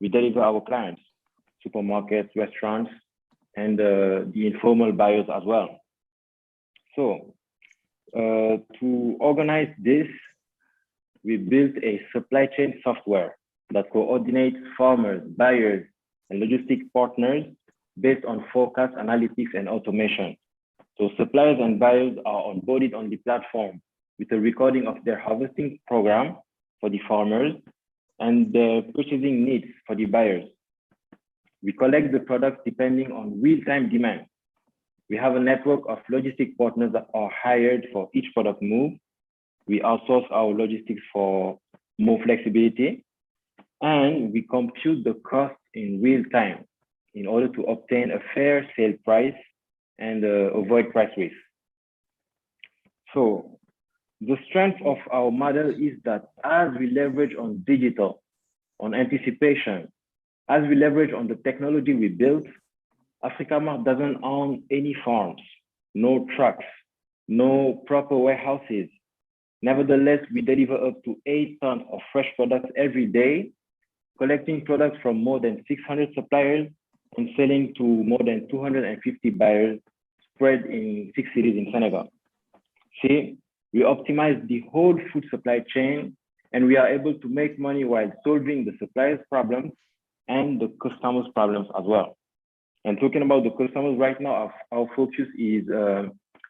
we deliver our clients, supermarkets, restaurants, and the informal buyers as well. So to organize this, we built a supply chain software that coordinates farmers, buyers, and logistic partners based on forecast analytics and automation. So suppliers and buyers are onboarded on the platform with a recording of their harvesting program for the farmers and their purchasing needs for the buyers. We collect the products depending on real-time demand. We have a network of logistic partners that are hired for each product move. We outsource our logistics for more flexibility, and we compute the cost in real time in order to obtain a fair sale price and avoid price risk. So the strength of our model is that as we leverage on digital, on anticipation, as we leverage on the technology we built, AfricArena doesn't own any farms, no trucks, no proper warehouses. Nevertheless, we deliver up to 8 tons of fresh products every day, collecting products from more than 600 suppliers and selling to more than 250 buyers spread in 6 cities in Senegal. See, we optimize the whole food supply chain, and we are able to make money while solving the suppliers' problems and the customers' problems as well. And talking about the customers right now, our focus is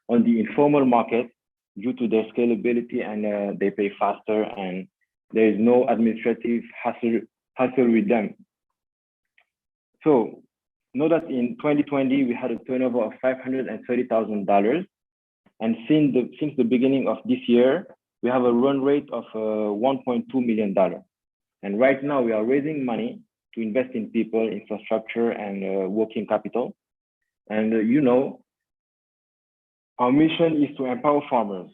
on the informal market due to their scalability, and they pay faster, and there is no administrative hassle with them. So know that in 2020, we had a turnover of $530,000. And since the beginning of this year, we have a run rate of $1.2 million. And right now we are raising money to invest in people, infrastructure, and working capital. And you know, our mission is to empower farmers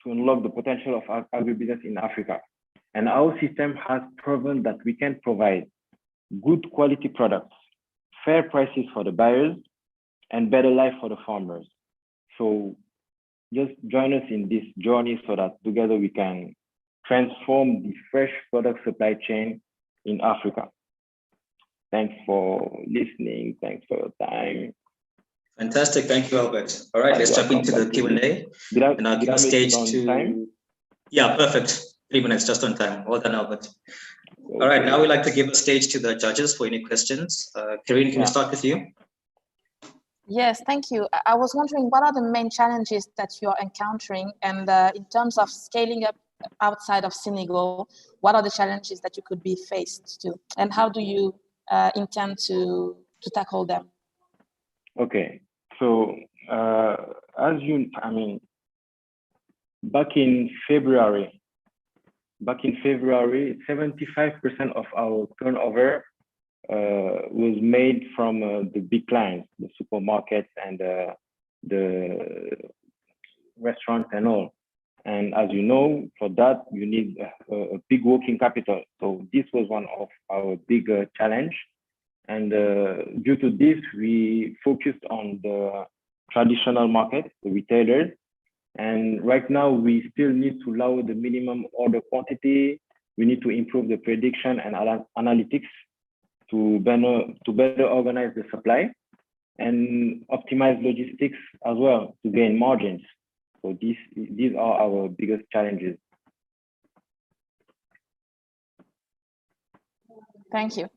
to unlock the potential of agribusiness in Africa. And our system has proven that we can provide good quality products, fair prices for the buyers, and better life for the farmers. So just join us in this journey so that together we can transform the fresh product supply chain in Africa. Thanks for listening. Thanks for your time. Fantastic. Thank you, Albert. All right, let's jump into the Q&A. And I'll give a stage to... Time? Yeah, perfect. 3 minutes, just on time. Well done, Albert. Okay. All right, now we'd like to give a stage to the judges for any questions. Karine, can we start with you? Yes, thank you. I was wondering, what are the main challenges that you're encountering? And in terms of scaling up outside of Senegal, what are the challenges that you could be faced to? And how do you intend to tackle them? Okay, so back in February, 75% of our turnover was made from the big clients, the supermarkets and the restaurants and all. And as you know, for that, you need a big working capital. So this was one of our big challenge. And due to this, we focused on the traditional market, the retailers. And right now, we still need to lower the minimum order quantity. We need to improve the prediction and analytics to better organize the supply and optimize logistics as well to gain margins. So these are our biggest challenges. Thank you.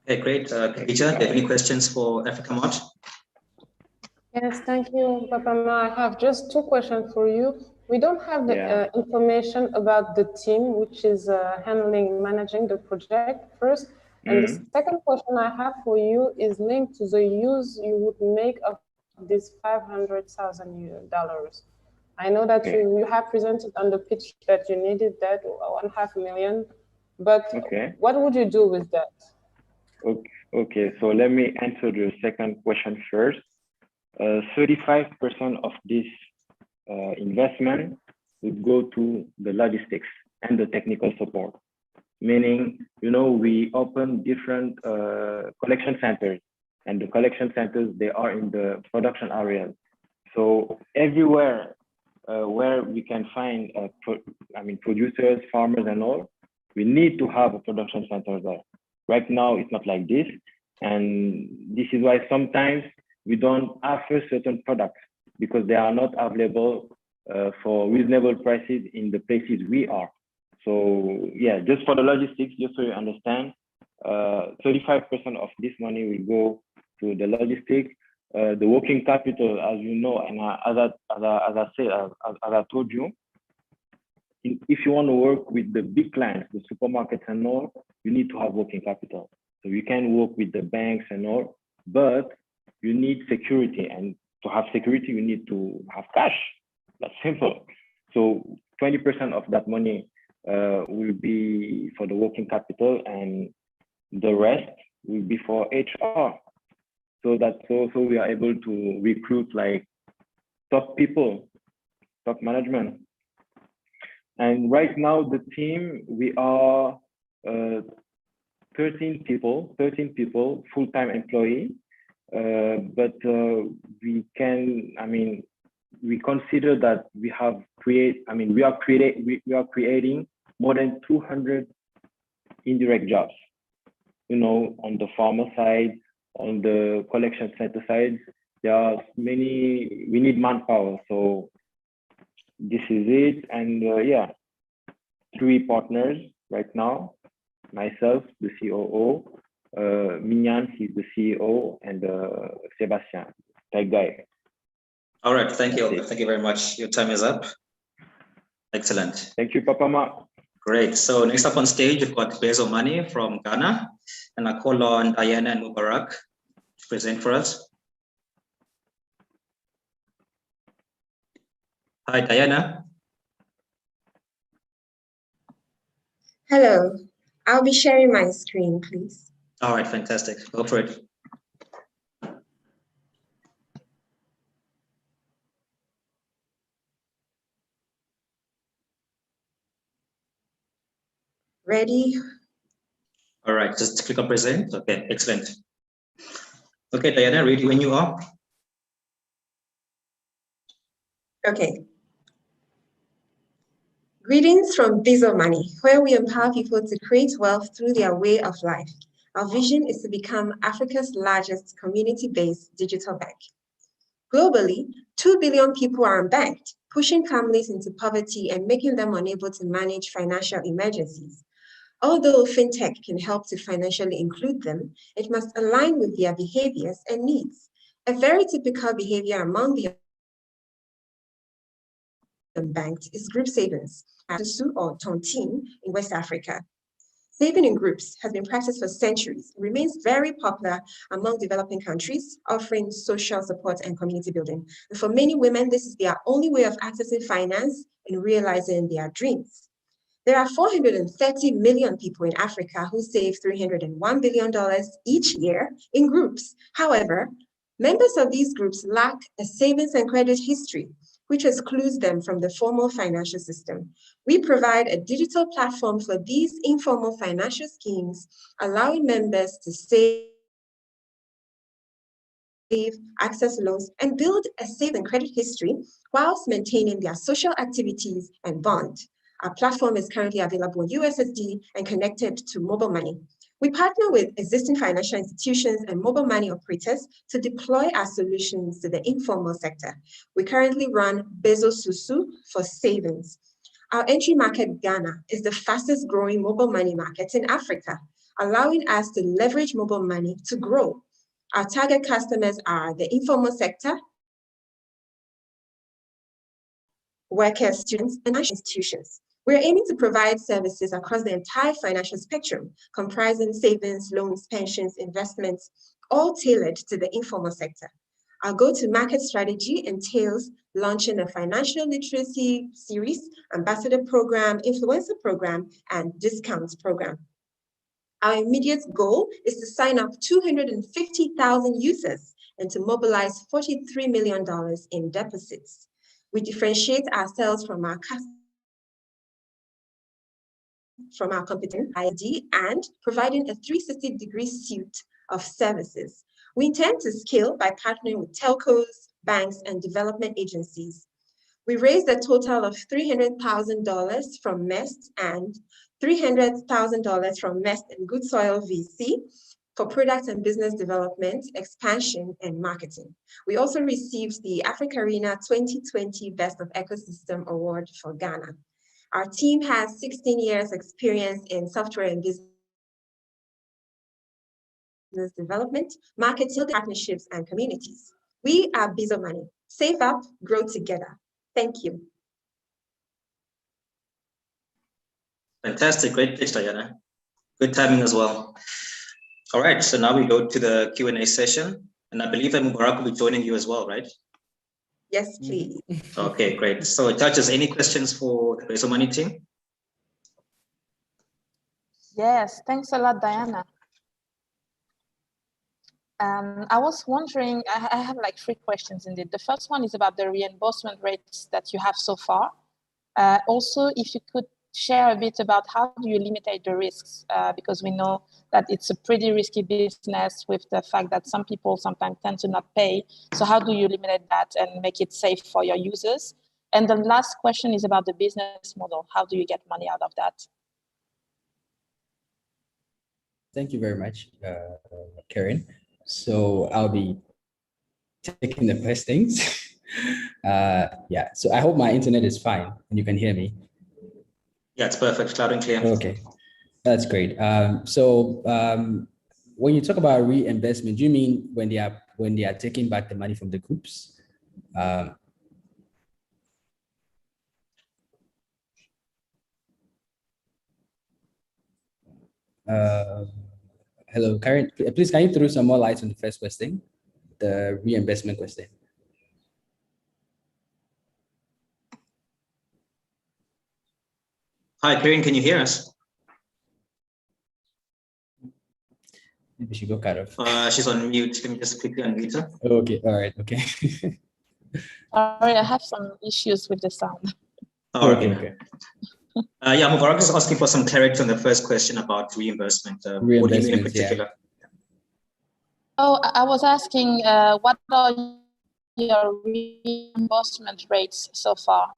Okay, great. Khadija, do you have any questions for AfricArena? Yes, thank you, Papama. I have just 2 questions for you. We don't have the information about the team, which is managing the project first. And the second question I have for you is linked to the use you would make of this $500,000. I know that you have presented on the pitch that you needed that $1.5 million, but what would you do with that? Okay, so let me answer the second question first. 35% of this investment would go to the logistics and the technical support. Meaning, you know, we open different collection centers, and the collection centers, they are in the production areas. So everywhere where we can find, producers, farmers and all, we need to have a production center there. Right now, it's not like this. And this is why sometimes we don't offer certain products because they are not available for reasonable prices in the places we are. So yeah, just for the logistics, just so you understand, 35% of this money will go to the logistics. The working capital, as you know, and as I told you, if you want to work with the big clients, the supermarkets and all, you need to have working capital. So you can work with the banks and all, but you need security. And to have security, you need to have cash. That's simple. So 20% of that money will be for the working capital, and the rest will be for HR. So that so we are able to recruit like top people, top management. And right now, the team, we are 13 people, full-time employee. But we consider that we are creating more than 200 indirect jobs, you know, on the farmer side, on the collection center side. There are many, we need manpower. So this is it. And yeah, 3 partners right now, myself, the COO, Mignan, he's the CEO, and Sebastian, that guy. All right, thank you. Thank you very much. Your time is up. Excellent. Thank you, Papa Ma. Great. So next up on stage, we've got Bezo Money from Ghana, and I call on Diana and Mubarak to present for us. Hi, Diana. Hello. I'll be sharing my screen, please. All right, fantastic. Go for it. Ready? All right, just click on present. Okay, excellent. Okay, Diana, ready when you are. Okay. Greetings from Bezo Money, where we empower people to create wealth through their way of life. Our vision is to become Africa's largest community-based digital bank. Globally, 2 billion people are unbanked, pushing families into poverty and making them unable to manage financial emergencies. Although fintech can help to financially include them, it must align with their behaviors and needs. A very typical behavior among the unbanked is group savings, Susu or tontine in West Africa. Saving in groups has been practiced for centuries and remains very popular among developing countries, offering social support and community building. And for many women, this is their only way of accessing finance and realizing their dreams. There are 430 million people in Africa who save $301 billion each year in groups. However, members of these groups lack a savings and credit history, which excludes them from the formal financial system. We provide a digital platform for these informal financial schemes, allowing members to save, access loans, and build a safe and credit history whilst maintaining their social activities and bond. Our platform is currently available on USSD and connected to mobile money. We partner with existing financial institutions and mobile money operators to deploy our solutions to the informal sector. We currently run Bezo Susu for savings. Our entry market, Ghana, is the fastest growing mobile money market in Africa, allowing us to leverage mobile money to grow. Our target customers are the informal sector, workers, students, and financial institutions. We're aiming to provide services across the entire financial spectrum, comprising savings, loans, pensions, investments, all tailored to the informal sector. Our go-to-market strategy entails launching a financial literacy series, ambassador program, influencer program, and discounts program. Our immediate goal is to sign up 250,000 users and to mobilize $43 million in deposits. We differentiate ourselves from our competition ID and providing a 360-degree suite of services. We intend to scale by partnering with telcos, banks, and development agencies. We raised a total of $300,000 from MEST and $300,000 from Mest and Good Soil VC for product and business development, expansion, and marketing. We also received the AfricArena 2020 Best of Ecosystem Award for Ghana. Our team has 16 years experience in software and business development, marketing, partnerships, and communities. We are Bizo Money. Save up, grow together. Thank you. Fantastic, great pitch, Diana. Good timing as well. All right, so now we go to the Q&A session, and I believe that Mubarak will be joining you as well, right? Yes, please. Okay, great. So Judges, any questions for the Bizo Money team? Yes, thanks a lot, Diana. I was wondering, I have like 3 questions indeed. The first one is about the reimbursement rates that you have so far. Also, if you could share a bit about how do you limitate the risks, because we know that it's a pretty risky business with the fact that some people sometimes tend to not pay. So how do you limit that and make it safe for your users? And the last question is about the business model. How do you get money out of that? Thank you very much, Karen. So I'll be taking the first things. Yeah, so I hope my internet is fine and you can hear me. Yeah, it's perfect, loud and clear. Okay, that's great. When you talk about reinvestment, do you mean when they are taking back the money from the groups? Hello, Karen, please can you throw some more light on the first question, the reinvestment question? Hi, Karen, can you hear us? Maybe she got cut off. She's on mute. Let me just quickly unmute her. Okay, all right, okay. Sorry, I have some issues with the sound. Oh, okay. Yeah, Mubarak is asking for some clarity on the first question about reimbursement. What do you mean in particular? Yeah. Oh, I was asking, what are your reimbursement rates so far?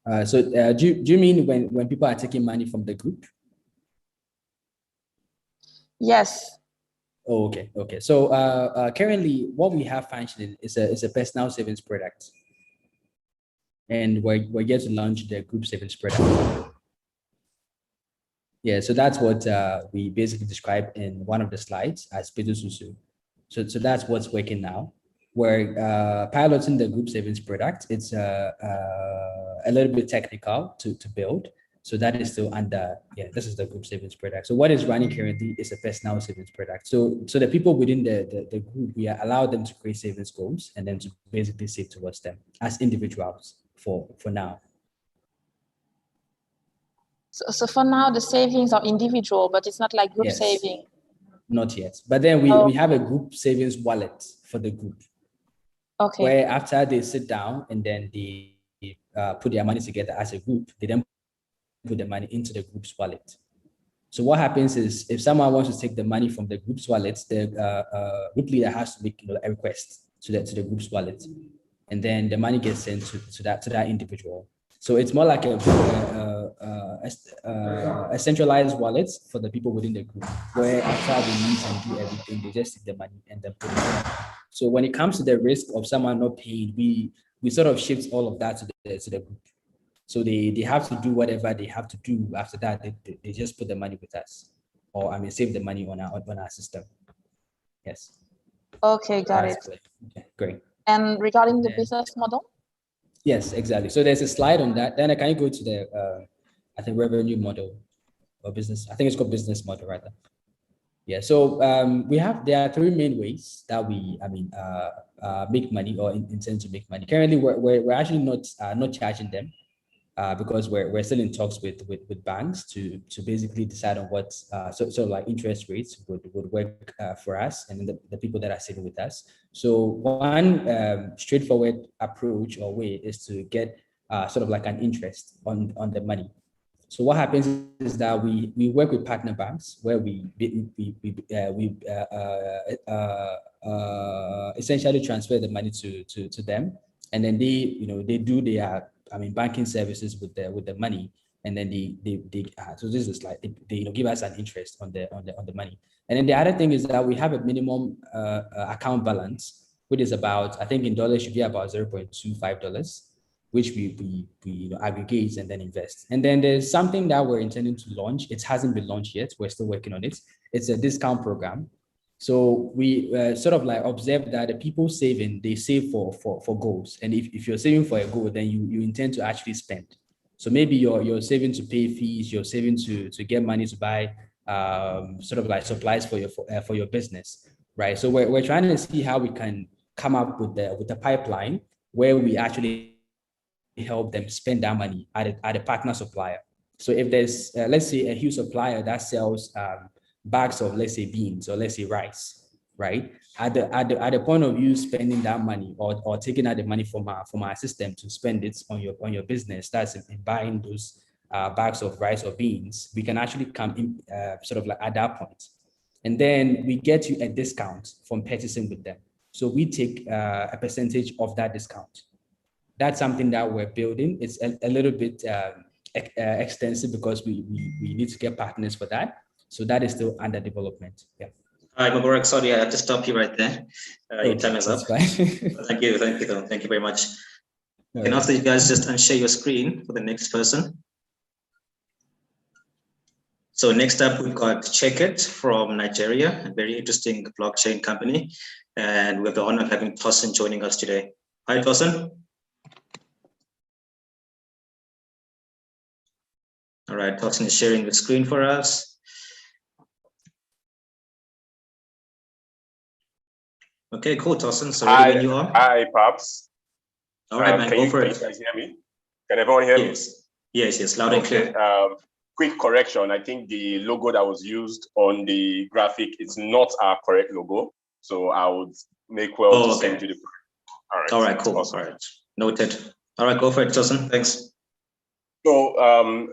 Do you mean when people are taking money from the group? Yes. Oh, okay, okay. So currently, what we have functioning is a personal savings product, and we're yet to launch the group savings product. Yeah, so that's what we basically described in one of the slides as Peter Susu. So that's what's working now. We're piloting the group savings product. It's a little bit technical to build. So that is still under, yeah, this is the group savings product. So what is running currently is a personal savings product. So the people within the group, we allow them to create savings goals and then to basically save towards them as individuals for now. So for now, the savings are individual, but it's not like group saving. Not yet. But then we have a group savings wallet for the group. Okay. Where after they sit down and then they put their money together as a group, they then put the money into the group's wallet. So what happens is if someone wants to take the money from the group's wallet, the group leader has to make a request to the group's wallet, and then the money gets sent to that individual. So it's more like a centralized wallet for the people within the group, where after they use and do everything, they just take the money and then put it in. So when it comes to the risk of someone not paying, we sort of shift all of that to the group. So they have to do whatever they have to do. After that, they just put the money with us, or save the money on our system. Yes. Okay, got it. Okay, great. And regarding the business model? Yes, exactly. So there's a slide on that. Then can you go to the I think revenue model or business? I think it's called business model, right? Yeah. So there are 3 main ways that we make money or intend to make money. Currently, we're actually not charging them. Because we're still in talks with banks to basically decide on what sort of like interest rates would work for us and the people that are sitting with us. So one straightforward approach or way is to get sort of like an interest on the money. So what happens is that we work with partner banks where we essentially transfer the money to them, and then they do their banking services with the money, and then so this is like they give us an interest on the money. And then the other thing is that we have a minimum account balance, which is about, I think in dollars should be about $0.25, which we aggregate and then invest. And then there's something that we're intending to launch. It hasn't been launched yet. We're still working on it. It's a discount program. So we sort of like observe that the people saving, they save for goals. And if you're saving for a goal, then you intend to actually spend. So maybe you're saving to pay fees, you're saving to get money to buy sort of like supplies for your business, right? So we're trying to see how we can come up with the pipeline where we actually help them spend that money at a partner supplier. So if there's let's say a huge supplier that sells bags of, let's say, beans or let's say rice, right? At the point of you spending that money or taking out the money from our system to spend it on your business, that's in buying those bags of rice or beans, we can actually come in sort of like at that point. And then we get you a discount from purchasing with them. So we take a percentage of that discount. That's something that we're building. It's a little bit extensive because we need to get partners for that. So that is still under development. Yeah. Hi, Mubarak. Sorry, I have to stop you right there. Your time is up. Thank you very much. And after you guys just unshare your screen for the next person. So next up, we've got Checkit from Nigeria, a very interesting blockchain company. And we have the honor of having Tosin joining us today. Hi, Tosin. All right, Tosin is sharing the screen for us. Okay, cool, Tosin. So ready when you are? Hi, Paps. All right, man, go for it. Can you guys hear me? Can everyone hear me? Yes, loud and clear. Quick correction. I think the logo that was used on the graphic is not our correct logo. So I would make well to send you the. All right, cool. Awesome. All right, noted. All right, go for it, Tosin. Thanks. So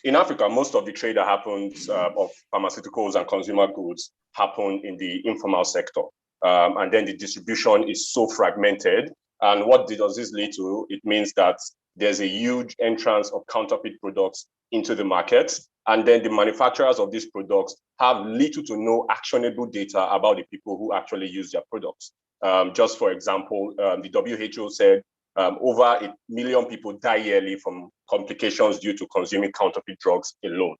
in Africa, most of the trade that happens of pharmaceuticals and consumer goods happen in the informal sector. And then the distribution is so fragmented. And what does this lead to? It means that there's a huge entrance of counterfeit products into the market. And then the manufacturers of these products have little to no actionable data about the people who actually use their products. Just for example, the WHO said over 1 million people die yearly from complications due to consuming counterfeit drugs alone.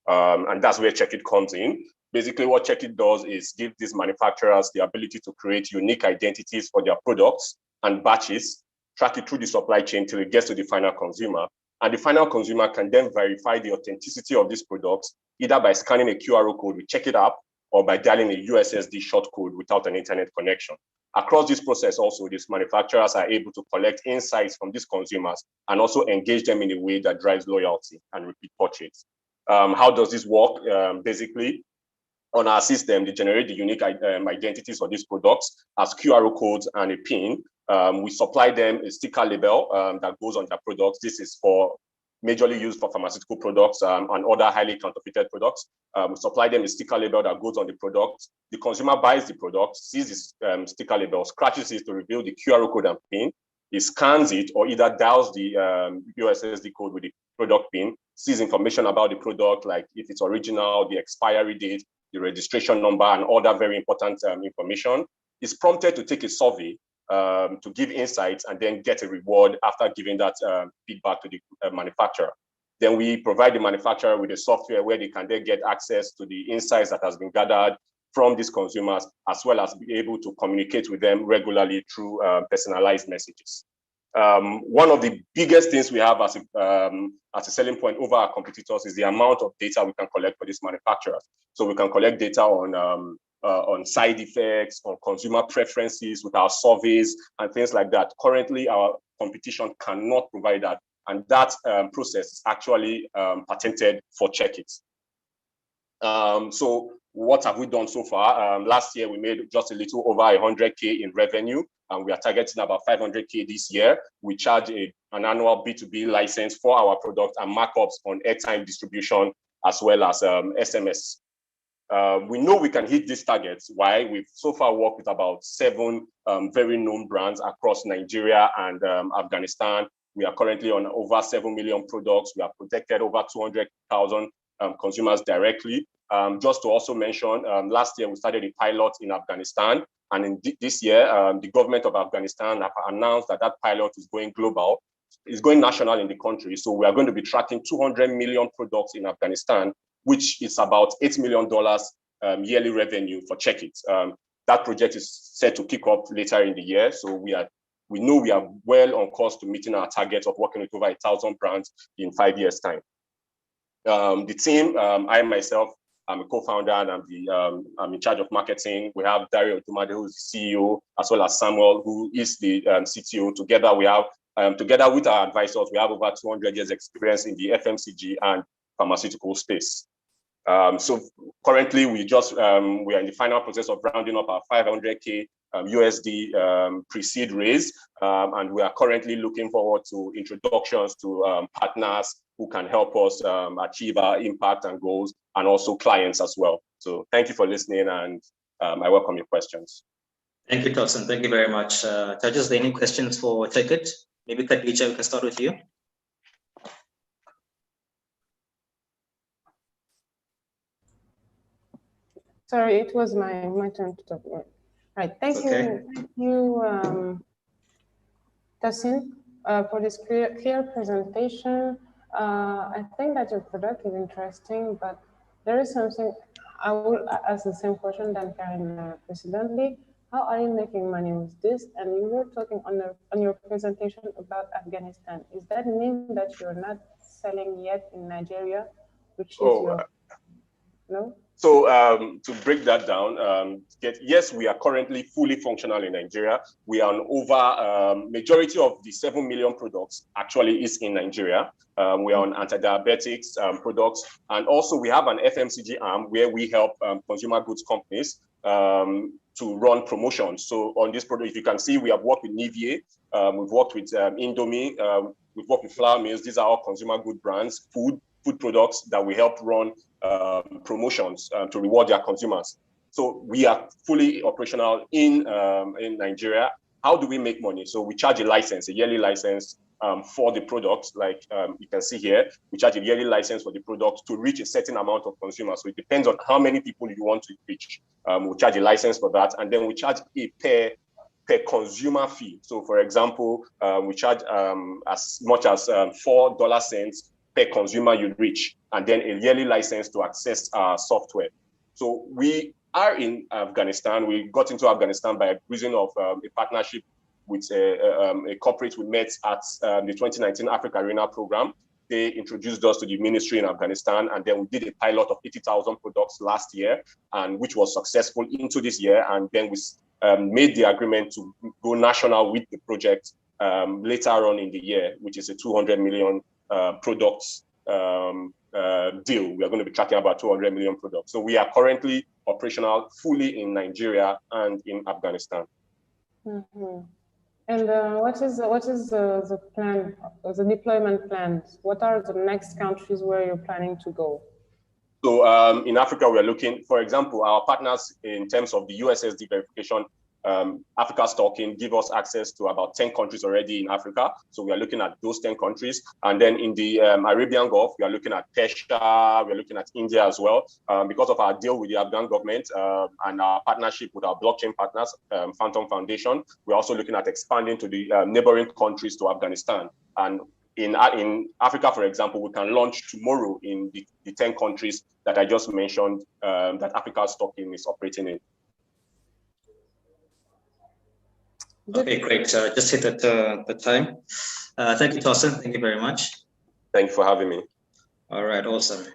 And that's where Checkit comes in. Basically, what Checkit does is give these manufacturers the ability to create unique identities for their products and batches, track it through the supply chain till it gets to the final consumer. And the final consumer can then verify the authenticity of these products, either by scanning a QR code with Checkit app or by dialing a USSD short code without an internet connection. Across this process also, these manufacturers are able to collect insights from these consumers and also engage them in a way that drives loyalty and repeat purchase. How does this work? Basically, on our system, they generate the unique identities for these products as QR codes and a PIN. We supply them a sticker label that goes on their products. This is majorly used for pharmaceutical products and other highly counterfeited products. We supply them a sticker label that goes on the product. The consumer buys the product, sees this sticker label, scratches it to reveal the QR code and PIN. He scans it or either dials the USSD code with the product PIN, sees information about the product, like if it's original, the expiry date, the registration number, and other very important information. Is prompted to take a survey to give insights and then get a reward after giving that feedback to the manufacturer. Then we provide the manufacturer with a software where they can then get access to the insights that has been gathered from these consumers, as well as be able to communicate with them regularly through personalized messages. One of the biggest things we have as a selling point over our competitors is the amount of data we can collect for these manufacturers. So we can collect data on side effects, on consumer preferences with our surveys and things like that. Currently, our competition cannot provide that. And that process is actually patented for Checkit. So what have we done so far? Last year, we made just a little over 100K in revenue, and we are targeting about 500K this year. We charge an annual B2B license for our product and markups on airtime distribution, as well as SMS. We know we can hit these targets. Why? We've so far worked with about 7 very known brands across Nigeria and Afghanistan. We are currently on over 7 million products. We have protected over 200,000 consumers directly. Just to also mention, last year we started a pilot in Afghanistan, and in this year, the government of Afghanistan have announced that that pilot is going global. It's going national in the country. So we are going to be tracking 200 million products in Afghanistan, which is about $8 million yearly revenue for Check It. That project is set to kick off later in the year. So we know we are well on course to meeting our target of working with over 1,000 brands in 5 years' time. The team, I myself, I'm a co-founder and I'm in charge of marketing. We have Dario Otumade, who is the CEO, as well as Samuel, who is the CTO. Together, we have, together with our advisors, we have over 200 years experience in the FMCG and pharmaceutical space. So currently, we are in the final process of rounding up our 500K USD pre-seed raise, and we are currently looking forward to introductions to partners who can help us achieve our impact and goals, and also clients as well. So thank you for listening, and I welcome your questions. Thank you, Tosin. Thank you very much. Judges, any questions for Check It? Maybe Khadija, we can start with you. Sorry, it was my turn to talk. Right, thank you, Tosin, for this clear presentation. I think that your product is interesting, but there is something I will ask the same question than Karen precedently. How are you making money with this? And you were talking on your presentation about Afghanistan. Is that mean that you're not selling yet in Nigeria, which is no? So to break that down, yes, we are currently fully functional in Nigeria. We are on over, majority of the 7 million products actually is in Nigeria. We are on anti-diabetics products. And also we have an FMCG arm where we help consumer goods companies to run promotions. So on this product, if you can see, we have worked with Nivea, we've worked with Indomie, we've worked with Flour Mills. These are all consumer good brands, food products that we help run promotions to reward their consumers. So we are fully operational in Nigeria. How do we make money? So we charge a license, a yearly license for the products. Like you can see here, we charge a yearly license for the product to reach a certain amount of consumers. So it depends on how many people you want to reach. We charge a license for that, and then we charge a per consumer fee. So for example, we charge as much as $4 per consumer you reach, and then a yearly license to access our software. So we are in Afghanistan. We got into Afghanistan by reason of a partnership with a corporate we met at the 2019 AfricArena program. They introduced us to the ministry in Afghanistan, and then we did a pilot of 80,000 products last year, and which was successful into this year. And then we made the agreement to go national with the project later on in the year, which is a 200 million products deal. We are going to be tracking about 200 million products. So we are currently operational fully in Nigeria and in Afghanistan. Mm-hmm. And what is the plan, the deployment plans? What are the next countries where you're planning to go? So in Africa, we are looking, for example, our partners in terms of the USSD verification, Africa's Talking give us access to about 10 countries already in Africa. So we are looking at those 10 countries. And then in the Arabian Gulf, we are looking at Persia, we are looking at India as well. Because of our deal with the Afghan government and our partnership with our blockchain partners, Phantom Foundation, we're also looking at expanding to the neighboring countries to Afghanistan. And in Africa, for example, we can launch tomorrow in the 10 countries that I just mentioned that Africa's Talking is operating in. Okay, great. Just hit at the time. Thank you, Tosin. Thank you very much. Thank you for having me. All right, awesome.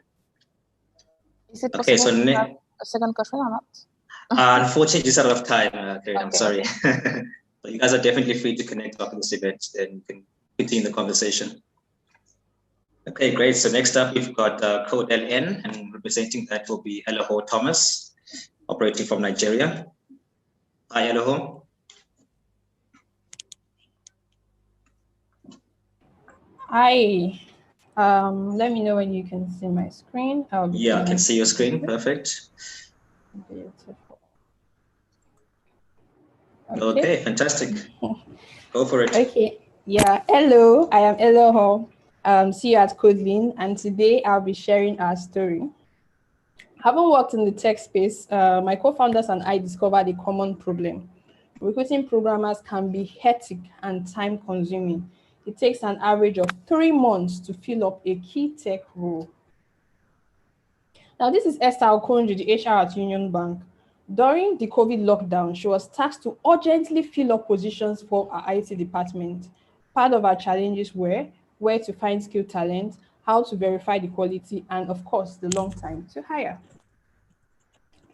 Is it possible to have a second question or not? Unfortunately, just out of time, Karen, I'm sorry. Okay. But you guys are definitely free to connect after this event, then you can continue the conversation. Okay, great. So next up, we've got Code LN, and representing that will be Eloho Thomas, operating from Nigeria. Hi, Eloho. Hi, let me know when you can see my screen. Yeah, I can see your screen. Perfect. Beautiful. Okay, fantastic. Go for it. Okay, Yeah, hello, I am Eloho, CEO at Codelin, and today I'll be sharing our story. Having worked in the tech space, my co-founders and I discovered a common problem. Recruiting programmers can be hectic and time-consuming. It takes an average of 3 months to fill up a key tech role. Now, this is Esther Okonjo, the HR at Union Bank. During the COVID lockdown, she was tasked to urgently fill up positions for our IT department. Part of our challenges were where to find skilled talent, how to verify the quality, and of course, the long time to hire.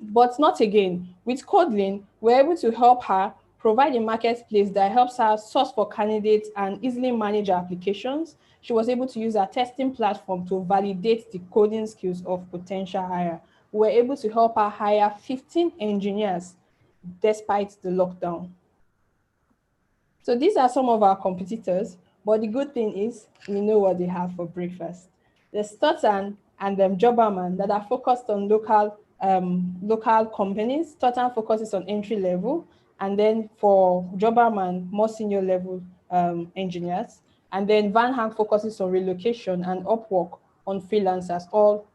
But not again. With Codelin, we're able to help her provide a marketplace that helps her source for candidates and easily manage her applications. She was able to use our testing platform to validate the coding skills of potential hire. We were able to help her hire 15 engineers despite the lockdown. So these are some of our competitors, but the good thing is we know what they have for breakfast. There's Totan and Jobberman that are focused on local companies. Totan focuses on entry level, and then for Jobberman, more senior level engineers. And then Van Hank focuses on relocation, and Upwork on freelancers. All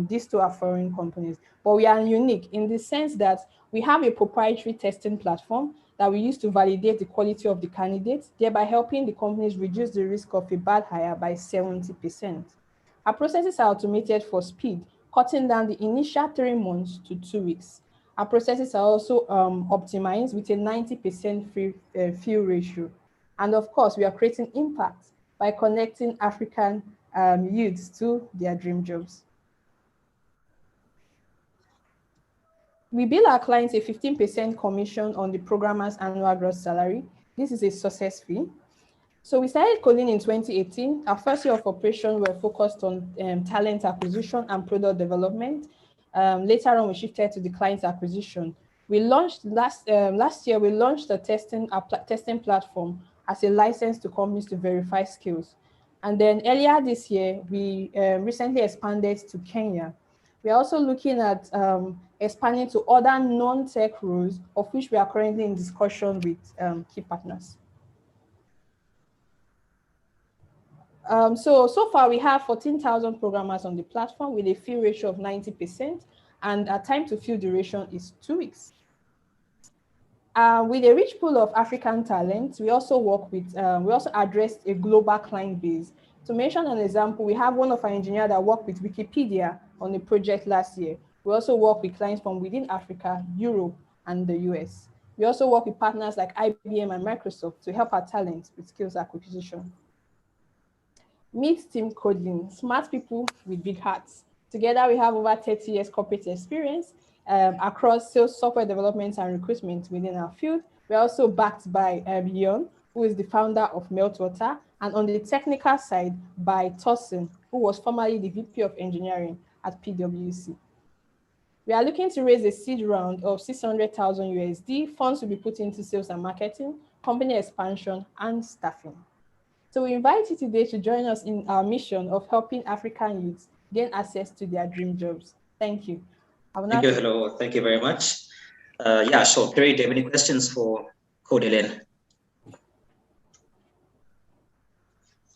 these two are foreign companies. But we are unique in the sense that we have a proprietary testing platform that we use to validate the quality of the candidates, thereby helping the companies reduce the risk of a bad hire by 70%. Our processes are automated for speed, cutting down the initial 3 months to 2 weeks. Our processes are also optimized with a 90% fill ratio. And of course, we are creating impact by connecting African youths to their dream jobs. We bill our clients a 15% commission on the programmer's annual gross salary. This is a success fee. So we started Codelin in 2018. Our first year of operation, we were focused on talent acquisition and product development. Later on, we shifted to the client acquisition. We launched last year, we launched a testing platform as a license to companies to verify skills. And then earlier this year, we recently expanded to Kenya. We're also looking at expanding to other non-tech roles, of which we are currently in discussion with key partners. So far, we have 14,000 programmers on the platform with a fill ratio of 90%, and our time to fill duration is 2 weeks. With a rich pool of African talent, we also work with, we also address a global client base. To mention an example, we have one of our engineers that worked with Wikipedia on a project last year. We also work with clients from within Africa, Europe, and the US. We also work with partners like IBM and Microsoft to help our talent with skills acquisition. Meet Team Codelin, smart people with big hearts. Together, we have over 30 years corporate experience across sales, software development, and recruitment within our field. We're also backed by Yon, who is the founder of Meltwater, and on the technical side by Tosin, who was formerly the VP of Engineering at PwC. We are looking to raise a seed round of 600,000 USD. Funds will be put into sales and marketing, company expansion, and staffing. So we invite you today to join us in our mission of helping African youths gain access to their dream jobs. Thank you. Thank you, hello. Thank you very much. Yeah, sure. Perry, do you have any questions for Codelin?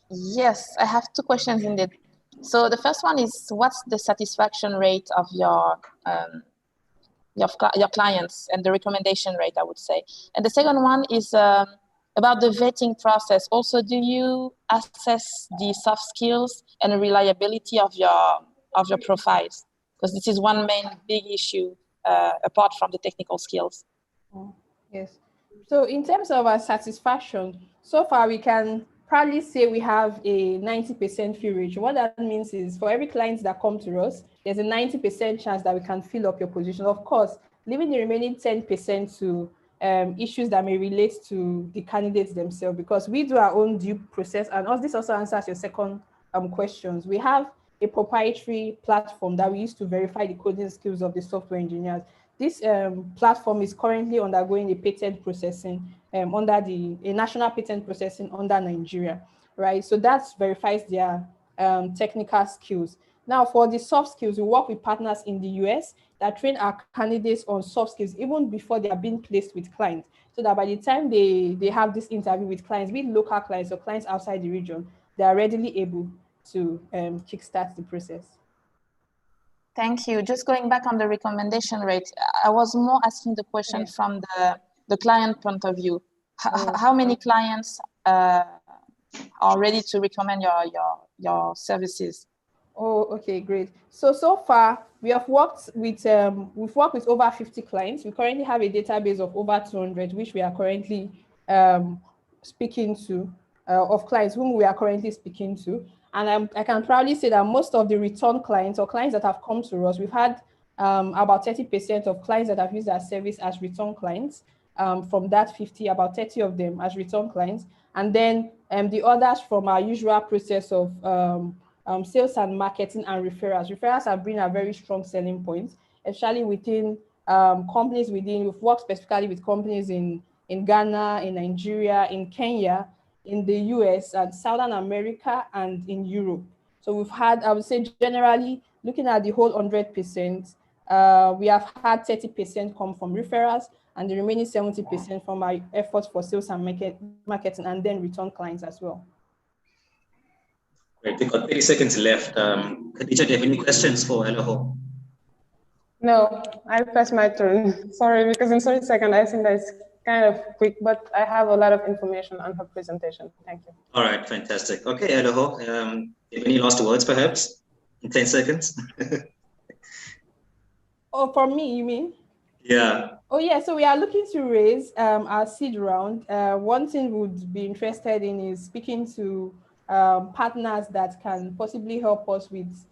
Yes, I have 2 questions indeed. So the first one is, what's the satisfaction rate of your clients and the recommendation rate, I would say. And the second one is about the vetting process. Also, do you assess the soft skills and the reliability of your profiles? Because this is one main big issue apart from the technical skills. Yes. So in terms of our satisfaction, so far we can proudly say we have a 90% fill rate. What that means is for every client that comes to us, there's a 90% chance that we can fill up your position. Of course, leaving the remaining 10% to issues that may relate to the candidates themselves, because we do our own due process. And this also answers your second questions. We have a proprietary platform that we use to verify the coding skills of the software engineers. This platform is currently undergoing a patent processing under a national patent processing under Nigeria, right? So that verifies their technical skills. Now, for the soft skills, we work with partners in the US that train our candidates on soft skills even before they are being placed with clients, so that by the time they have this interview with clients, be it local clients or clients outside the region, they are readily able to kickstart the process. Thank you. Just going back on the recommendation rate, I was more asking the question from the client point of view. How many clients are ready to recommend your services? Oh, okay, great. So far we have worked with we've worked with over 50 clients. We currently have a database of over 200, which we are currently speaking to, of clients whom we are currently speaking to. And I can proudly say that most of the return clients or clients that have come to us, we've had about 30% of clients that have used our service as return clients. From that 50, about 30 of them as return clients. And then the others from our usual process of sales and marketing and referrals. Referrals have been a very strong selling point, especially within companies we've worked specifically with companies in Ghana, in Nigeria, in Kenya, in the US and Southern America and in Europe. So we've had, I would say generally, looking at the whole 100%, we have had 30% come from referrals and the remaining 70% from our efforts for sales and marketing and then return clients as well. Great, we've got 30 seconds left. Khadija, do you have any questions for Eloho? No, I'll pass my turn. Sorry, because in 30 seconds, I think that's kind of quick, but I have a lot of information on her presentation. Thank you. All right, fantastic. Okay, Eloho, do you have any last words, perhaps, in 10 seconds? Oh, for me, you mean? Yeah. Oh, yeah. So we are looking to raise our seed round. One thing we would be interested in is speaking to partners that can possibly help us with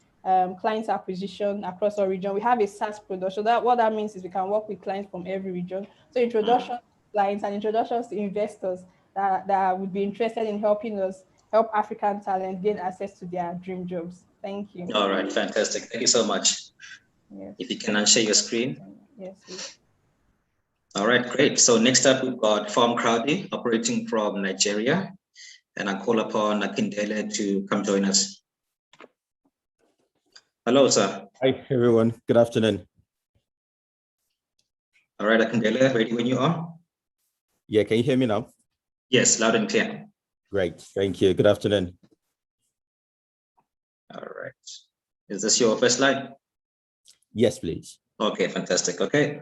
clients acquisition across our region. We have a SaaS product. So what that means is we can work with clients from every region. So introduction to clients and introductions to investors that would be interested in helping us help African talent gain access to their dream jobs. Thank you. All right, fantastic. Thank you so much. Yes. If you can unshare your screen. Yes, please. All right, great. So next up, we've got Farm Crowdy operating from Nigeria. And I call upon Akindele to come join us. Hello, sir. Hi, everyone. Good afternoon. All right, Akindele, ready when you are? Yeah, can you hear me now? Yes, loud and clear. Great, thank you. Good afternoon. All right. Is this your first slide? Yes, please. Okay, fantastic. Okay,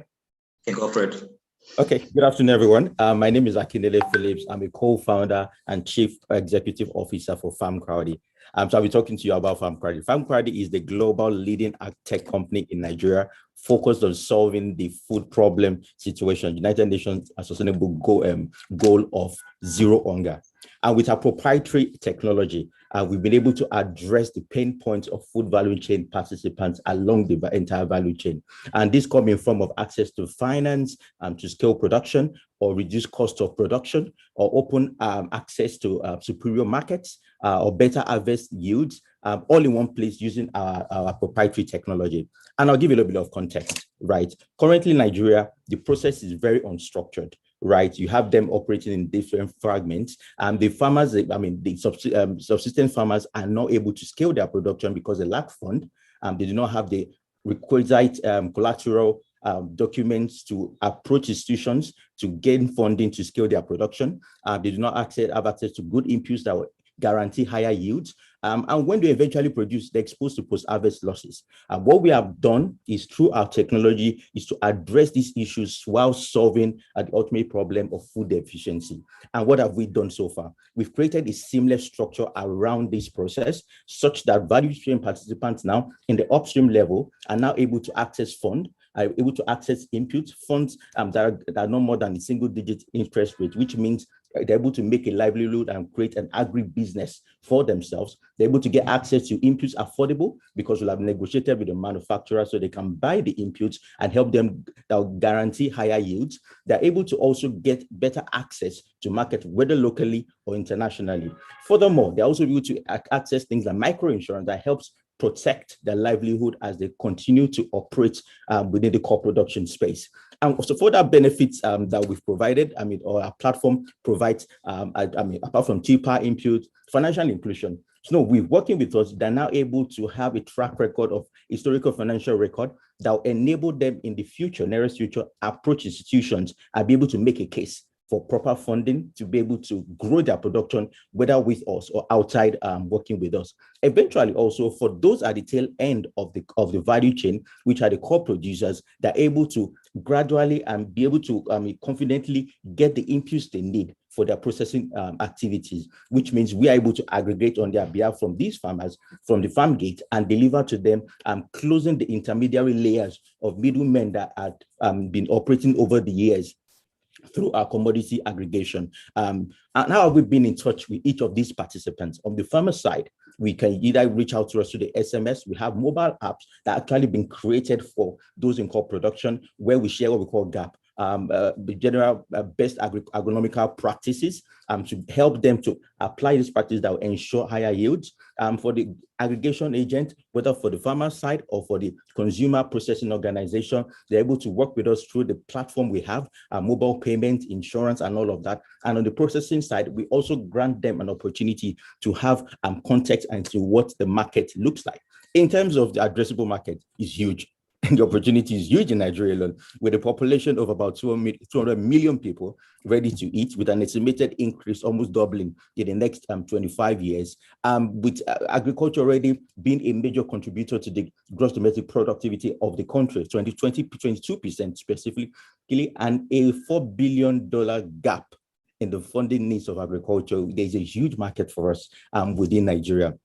you can go for it. Okay, good afternoon, everyone. My name is Akindele Phillips. I'm a co-founder and chief executive officer for Farm Crowdy. So I'll be talking to you about Farm Crowdy. Farm Crowdy is the global leading ag tech company in Nigeria, focused on solving the food problem situation, United Nations Sustainable Goal of zero hunger. And with our proprietary technology, we've been able to address the pain points of food value chain participants along the entire value chain. And this comes in form of access to finance, to scale production, or reduce cost of production, or open access to superior markets, or better harvest yields, all in one place using our proprietary technology. And I'll give you a little bit of context, right? Currently in Nigeria, the process is very unstructured, right? You have them operating in different fragments, and the farmers, the subsistence farmers are not able to scale their production because they lack fund. They do not have the requisite collateral documents to approach institutions to gain funding to scale their production. They do not have access to good inputs that will guarantee higher yields. And when they eventually produce, they're exposed to post-harvest losses. What we have done is through our technology is to address these issues while solving the ultimate problem of food deficiency. And what have we done so far? We've created a seamless structure around this process such that value chain participants now in the upstream level are now able to access funds, are able to access input funds that are no more than a single-digit interest rate, which means they're able to make a livelihood and create an agribusiness for themselves. They're able to get access to inputs affordable because we'll have negotiated with the manufacturer so they can buy the inputs and help them guarantee higher yields. They're able to also get better access to market, whether locally or internationally. Furthermore, they're also able to access things like microinsurance that helps protect their livelihood as they continue to operate within the core production space. And so for that benefits that we've provided, or our platform provides, apart from cheaper input, financial inclusion. So we're working with us, they're now able to have a track record of historical financial record that will enable them in the future, nearest future, approach institutions and be able to make a case for proper funding to be able to grow their production, whether with us or outside working with us. Eventually, also for those at the tail end of the value chain, which are the core producers, they're able to gradually and be able to confidently get the inputs they need for their processing activities, which means we are able to aggregate on their behalf from these farmers, from the farm gate, and deliver to them, closing the intermediary layers of middlemen that had been operating over the years through our commodity aggregation. And how have we been in touch with each of these participants? On the farmer side, we can either reach out to us to the SMS. We have mobile apps that actually been created for those in crop production, where we share what we call GAP, the general best agronomical practices, to help them to apply these practices that will ensure higher yields. For the aggregation agent, whether for the farmer side or for the consumer processing organization, they're able to work with us through the platform we have, mobile payment, insurance, and all of that. And on the processing side, we also grant them an opportunity to have context into what the market looks like. In terms of the addressable market, is huge. The opportunity is huge in Nigeria alone, with a population of about 200 million people ready to eat, with an estimated increase almost doubling in the next 25 years, with agriculture already being a major contributor to the gross domestic productivity of the country, 22% specifically, and a $4 billion gap in the funding needs of agriculture. There's a huge market for us within Nigeria.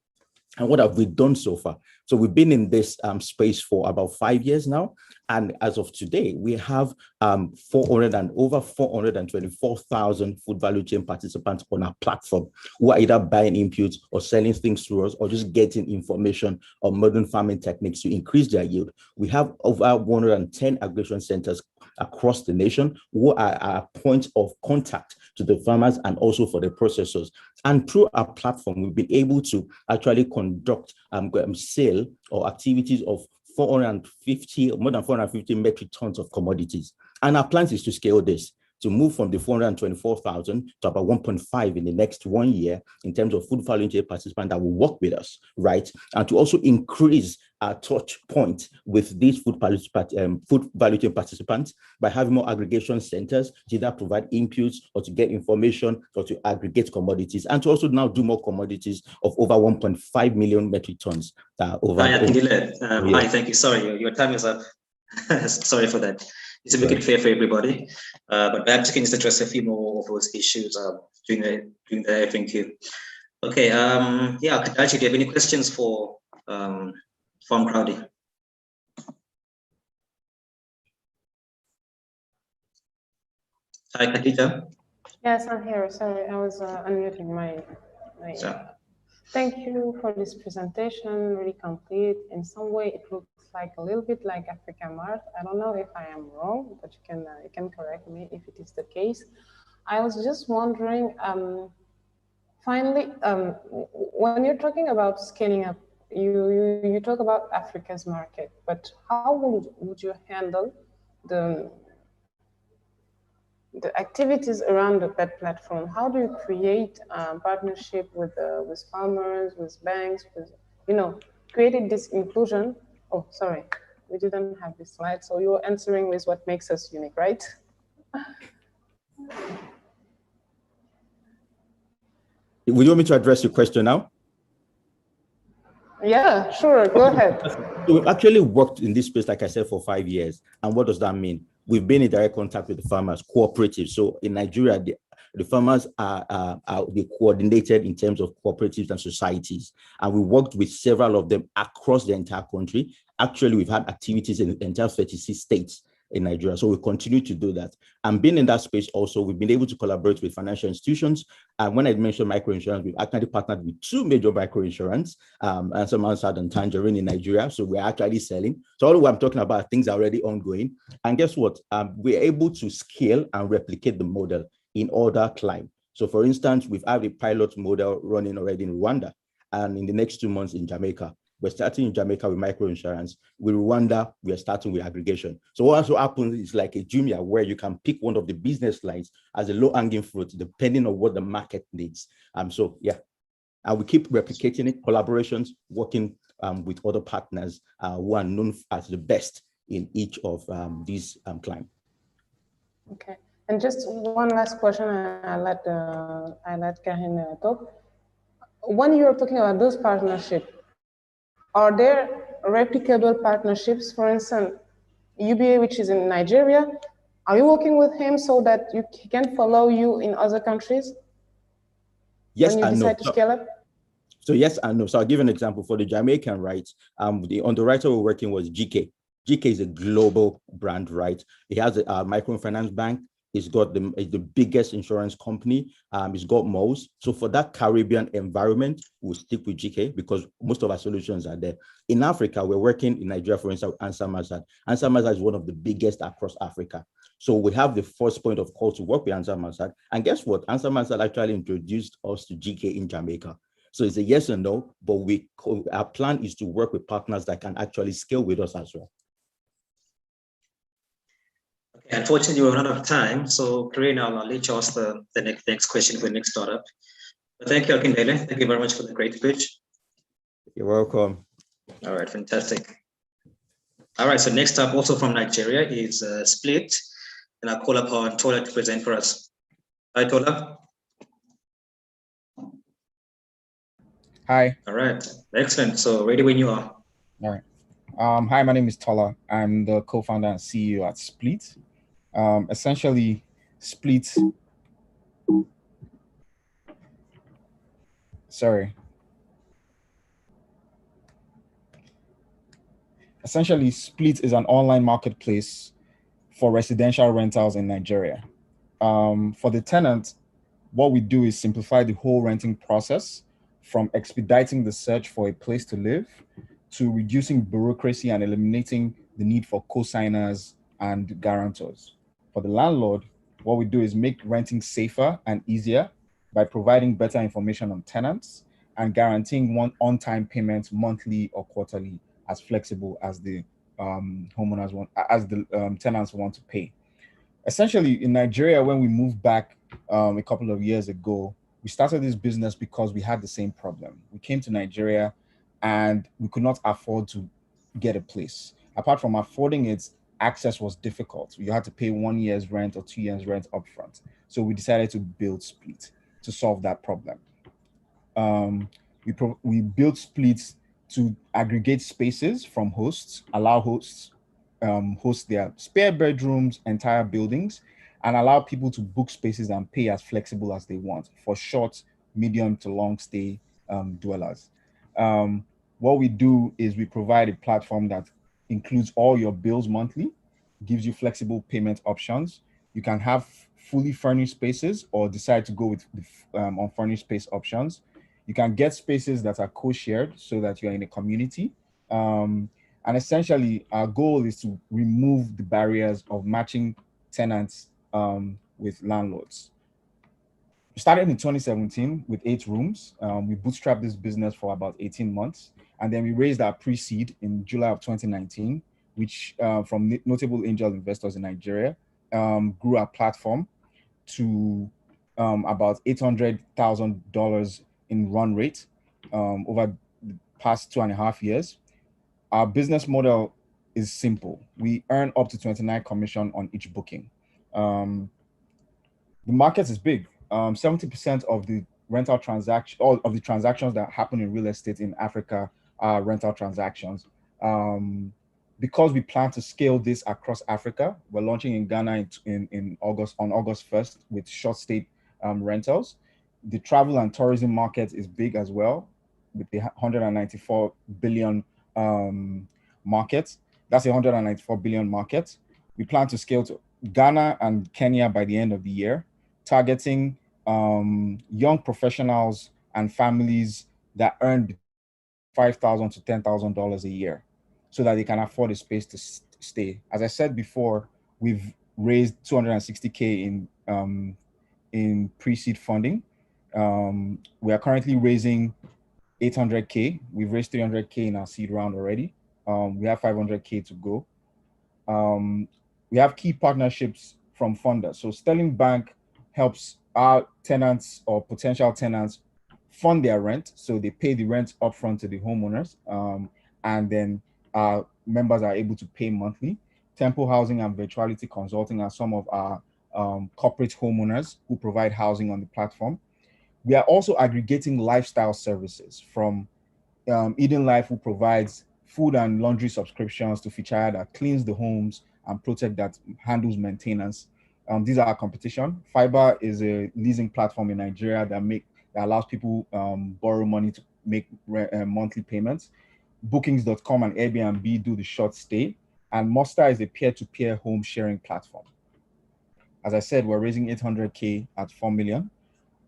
And what have we done so far? So we've been in this space for about 5 years now. And as of today, we have over 424,000 food value chain participants on our platform who are either buying inputs or selling things through us, or just getting information on modern farming techniques to increase their yield. We have over 110 aggregation centers across the nation who are our points of contact to the farmers and also for the processors. And through our platform, we've been able to actually conduct sale or activities of more than 450 metric tons of commodities. And our plan is to scale this, to move from the 424,000 to about 1.5 in the next 1 year in terms of food value chain participants that will work with us, right? And to also increase our touch point with these food value chain participants by having more aggregation centers to either provide inputs or to get information or to aggregate commodities, and to also now do more commodities of over 1.5 million metric tons. Hi, thank you. Sorry, your time is up. Sorry for that. It's a bit fair for everybody, but perhaps you can just address a few more of those issues during the FNQ. Okay, yeah, Kadachi, do you have any questions for Farm Crowdy? Hi, Khadija. Yes, I'm here. Sorry, I was unmuting my. Sure. Thank you for this presentation, really complete. In some way, it looks like a little bit like AfricArena. I don't know if I am wrong, but you can correct me if it is the case. I was just wondering, finally, when you're talking about scaling up, you talk about Africa's market, but how would you handle the activities around that platform? How do you create partnership with farmers, with banks, with, creating this inclusion? Oh, sorry, we didn't have this slide. So you're answering with what makes us unique, right? Would you want me to address your question now? Yeah, sure, go ahead. We've actually worked in this space, like I said, for 5 years. And what does that mean? We've been in direct contact with the farmers, cooperatives. So in Nigeria, the farmers are coordinated in terms of cooperatives and societies. And we worked with several of them across the entire country. Actually, we've had activities in the entire 36 states in Nigeria. So we continue to do that. And being in that space also, we've been able to collaborate with financial institutions. And when I mentioned microinsurance, we've actually partnered with 2 major microinsurance, and some Ansad and Tangerine in Nigeria. So we're actually selling. So all what I'm talking about, things are already ongoing. And guess what? We're able to scale and replicate the model in other climes. So for instance, we've had a pilot model running already in Rwanda, and in the next 2 months in Jamaica. We're starting in Jamaica with microinsurance. With Rwanda, we are starting with aggregation. So what also happens is like a Jumia, where you can pick one of the business lines as a low-hanging fruit, depending on what the market needs. So yeah. And we keep replicating it, collaborations, working with other partners who are known as the best in each of these clients. Okay, and just one last question, and I let Karin talk. When you're talking about those partnerships, are there replicable partnerships? For instance, UBA, which is in Nigeria, are you working with him so that he can follow you in other countries? Yes, when you decide to scale up? So yes and no. So I'll give an example for the Jamaican, right? The underwriter we're working was GK. GK is a global brand, right? It has a microfinance bank. It's got the biggest insurance company. It's got most. So for that Caribbean environment, we'll stick with GK because most of our solutions are there. In Africa, we're working in Nigeria, for instance, with Ansar Mazad. Ansar Mazad is one of the biggest across Africa. So we have the first point of call to work with Ansar Mazad. And guess what? Ansar Mazad actually introduced us to GK in Jamaica. So it's a yes or no, but our plan is to work with partners that can actually scale with us as well. Okay, unfortunately, we're out of time. So Karina, I'll let you ask the next question for the next startup. But thank you, Akindele. Thank you very much for the great pitch. You're welcome. All right, fantastic. All right, so next up, also from Nigeria, is Split. And I'll call upon Tola to present for us. Hi, Tola. Hi. All right, excellent. So ready when you are. All right. Hi, my name is Tola. I'm the co-founder and CEO at Split. Essentially, Split. Essentially, Split is an online marketplace for residential rentals in Nigeria. For the tenant, what we do is simplify the whole renting process, from expediting the search for a place to live to reducing bureaucracy and eliminating the need for co-signers and guarantors. For the landlord, what we do is make renting safer and easier by providing better information on tenants and guaranteeing on-time payments monthly or quarterly, as flexible as the homeowners want, as the tenants want to pay. Essentially, in Nigeria, when we moved back a couple of years ago, we started this business because we had the same problem. We came to Nigeria and we could not afford to get a place. Apart from affording it, access was difficult. You had to pay 1 year's rent or 2 years rent upfront. So we decided to build Split to solve that problem. We built Split to aggregate spaces from hosts, allow hosts host their spare bedrooms, entire buildings, and allow people to book spaces and pay as flexible as they want for short, medium to long stay dwellers. What we do is we provide a platform that includes all your bills monthly, gives you flexible payment options. You can have fully furnished spaces or decide to go with the unfurnished space options. You can get spaces that are co-shared so that you're in a community. And essentially, our goal is to remove the barriers of matching tenants with landlords. We started in 2017 with 8 rooms. We bootstrapped this business for about 18 months. And then we raised our pre-seed in July of 2019, which from notable angel investors in Nigeria, grew our platform to about $800,000 in run rate over the past 2.5 years. Our business model is simple. We earn up to 29 commission on each booking. The market is big. 70% of the rental transaction, all of the transactions that happen in real estate in Africa are rental transactions. Because we plan to scale this across Africa, we're launching in Ghana on August 1st with short stay rentals. The travel and tourism market is big as well, with the 194 billion market. That's a 194 billion market. We plan to scale to Ghana and Kenya by the end of the year, targeting young professionals and families that earn $5,000 to $10,000 a year, so that they can afford a space to stay. As I said before, we've raised 260K in pre-seed funding. We are currently raising 800K. We've raised 300K in our seed round already. We have 500K to go. We have key partnerships from funders. So Sterling Bank helps our tenants or potential tenants fund their rent. So they pay the rent upfront to the homeowners, and then members are able to pay monthly. Temple Housing and Virtuality Consulting are some of our corporate homeowners who provide housing on the platform. We are also aggregating lifestyle services from Eden Life, who provides food and laundry subscriptions, to Fichaya, that cleans the homes, and Protect, that handles maintenance. These are our competition. Fiber is a leasing platform in Nigeria that allows people borrow money to make monthly payments. Bookings.com and Airbnb do the short stay. And Monster is a peer-to-peer home sharing platform. As I said, we're raising 800K at 4 million.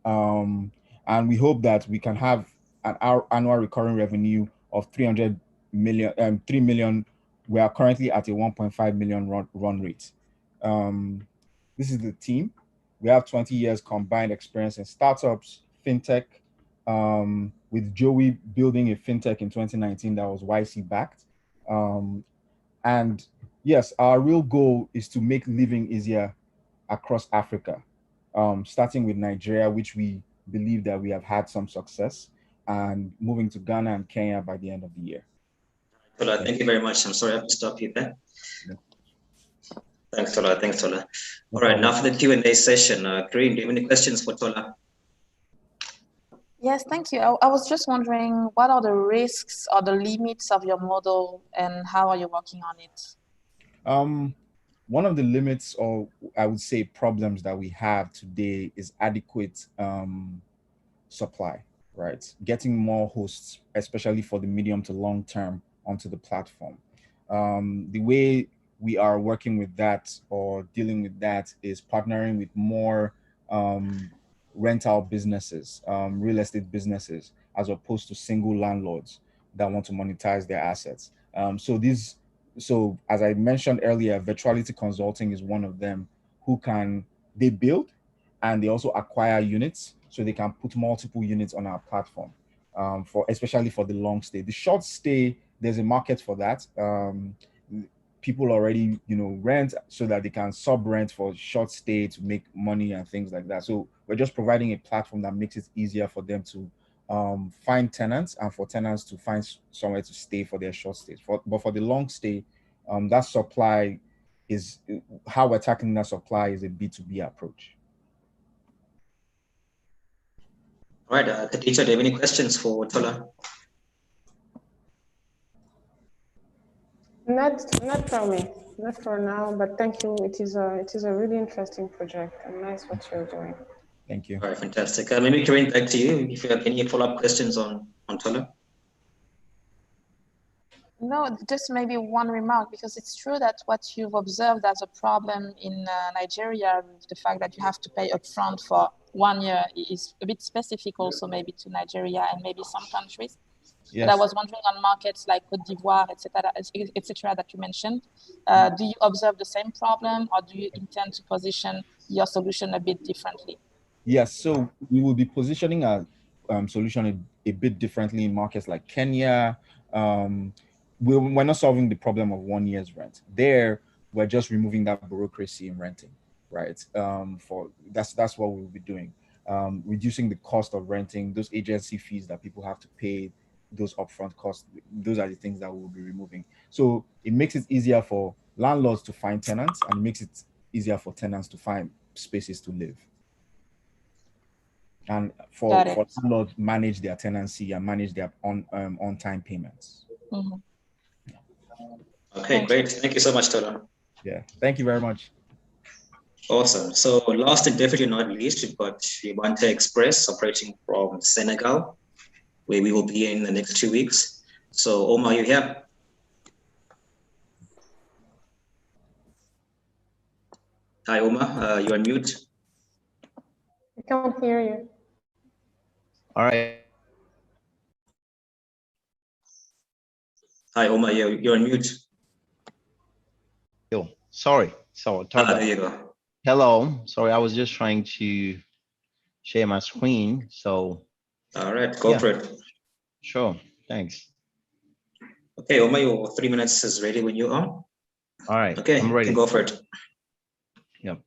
And we hope that we can have an annual recurring revenue of 3 million. We are currently at a 1.5 million run rate. This is the team. We have 20 years combined experience in startups, fintech, with Joey building a fintech in 2019 that was YC backed. And yes, our real goal is to make living easier across Africa, starting with Nigeria, which we believe that we have had some success, and moving to Ghana and Kenya by the end of the year. Tola, thank you very much. I'm sorry I have to stop you there. Yeah. Thanks, Tola. Thanks, Tola. All right, now for the Q&A session. Kareem, do you have any questions for Tola? Yes, thank you. I was just wondering, what are the risks or the limits of your model, and how are you working on it? One of the limits, or I would say problems, that we have today is adequate supply, right? Getting more hosts, especially for the medium to long term, onto the platform. The way we are working with that, or dealing with that, is partnering with more rental businesses, real estate businesses, as opposed to single landlords that want to monetize their assets. So as I mentioned earlier, Virtuality Consulting is one of them, they build and they also acquire units, so they can put multiple units on our platform, especially for the long stay. The short stay, there's a market for that. People already, rent so that they can sub-rent for short stay to make money and things like that. So we're just providing a platform that makes it easier for them to find tenants, and for tenants to find somewhere to stay for their short stays. But for the long stay, that supply is how we're tackling that supply is a B2B approach. All right, Khadija, do you have any questions for Tola? Not from me, not for now, but thank you. It is a really interesting project, and nice what you're doing. Thank you. All right, fantastic. Maybe Kareem, back to you if you have any follow-up questions on Tola. No, just maybe one remark, because it's true that what you've observed as a problem in Nigeria, the fact that you have to pay upfront for 1 year, is a bit specific also maybe to Nigeria and maybe some countries. Yes. But I was wondering, on markets like Côte d'Ivoire, etc., that you mentioned, do you observe the same problem, or do you intend to position your solution a bit differently? Yes, so we will be positioning our solution a bit differently in markets like Kenya. We're not solving the problem of 1 year's rent. There, we're just removing that bureaucracy in renting, right? That's what we'll be doing. Reducing the cost of renting, those agency fees that people have to pay, those upfront costs, those are the things that we'll be removing. So it makes it easier for landlords to find tenants, and it makes it easier for tenants to find spaces to live. And for landlords manage their tenancy and manage their on-time payments. Mm-hmm. Okay, great. Thank you so much, Tola. Yeah, thank you very much. Awesome. So last and definitely not least, we've got Ubuntu Express operating from Senegal, where we will be in the next 2 weeks. So Omar, you here? Hi, Omar, you're on mute. I can't hear you. All right. Hi, Omar, you're on mute. Yo, sorry. So there you go. Hello. Sorry, I was just trying to share my screen. So. All right, go for it. Sure. Thanks. Okay, Omar, your 3 minutes is ready when you are. All right. Okay, I'm ready. Go for it. Yep.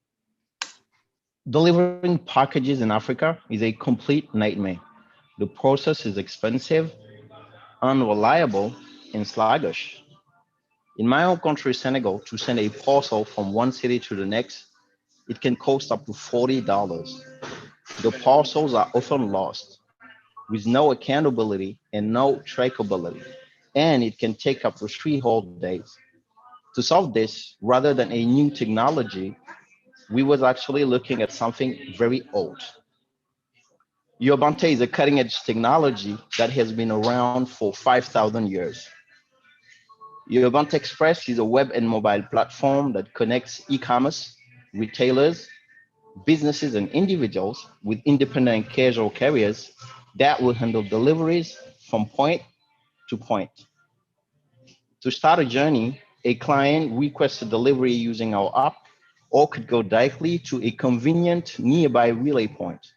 Delivering packages in Africa is a complete nightmare. The process is expensive, unreliable, and sluggish. In my home country, Senegal, to send a parcel from one city to the next, it can cost up to $40. The parcels are often lost with no accountability and no trackability, and it can take up to 3 whole days. To solve this, rather than a new technology, we was actually looking at something very old. Ubuntu is a cutting edge technology that has been around for 5,000 years. Ubuntu Express is a web and mobile platform that connects e-commerce, retailers, businesses, and individuals with independent and casual carriers that will handle deliveries from point to point. To start a journey, a client requests a delivery using our app or could go directly to a convenient nearby relay point.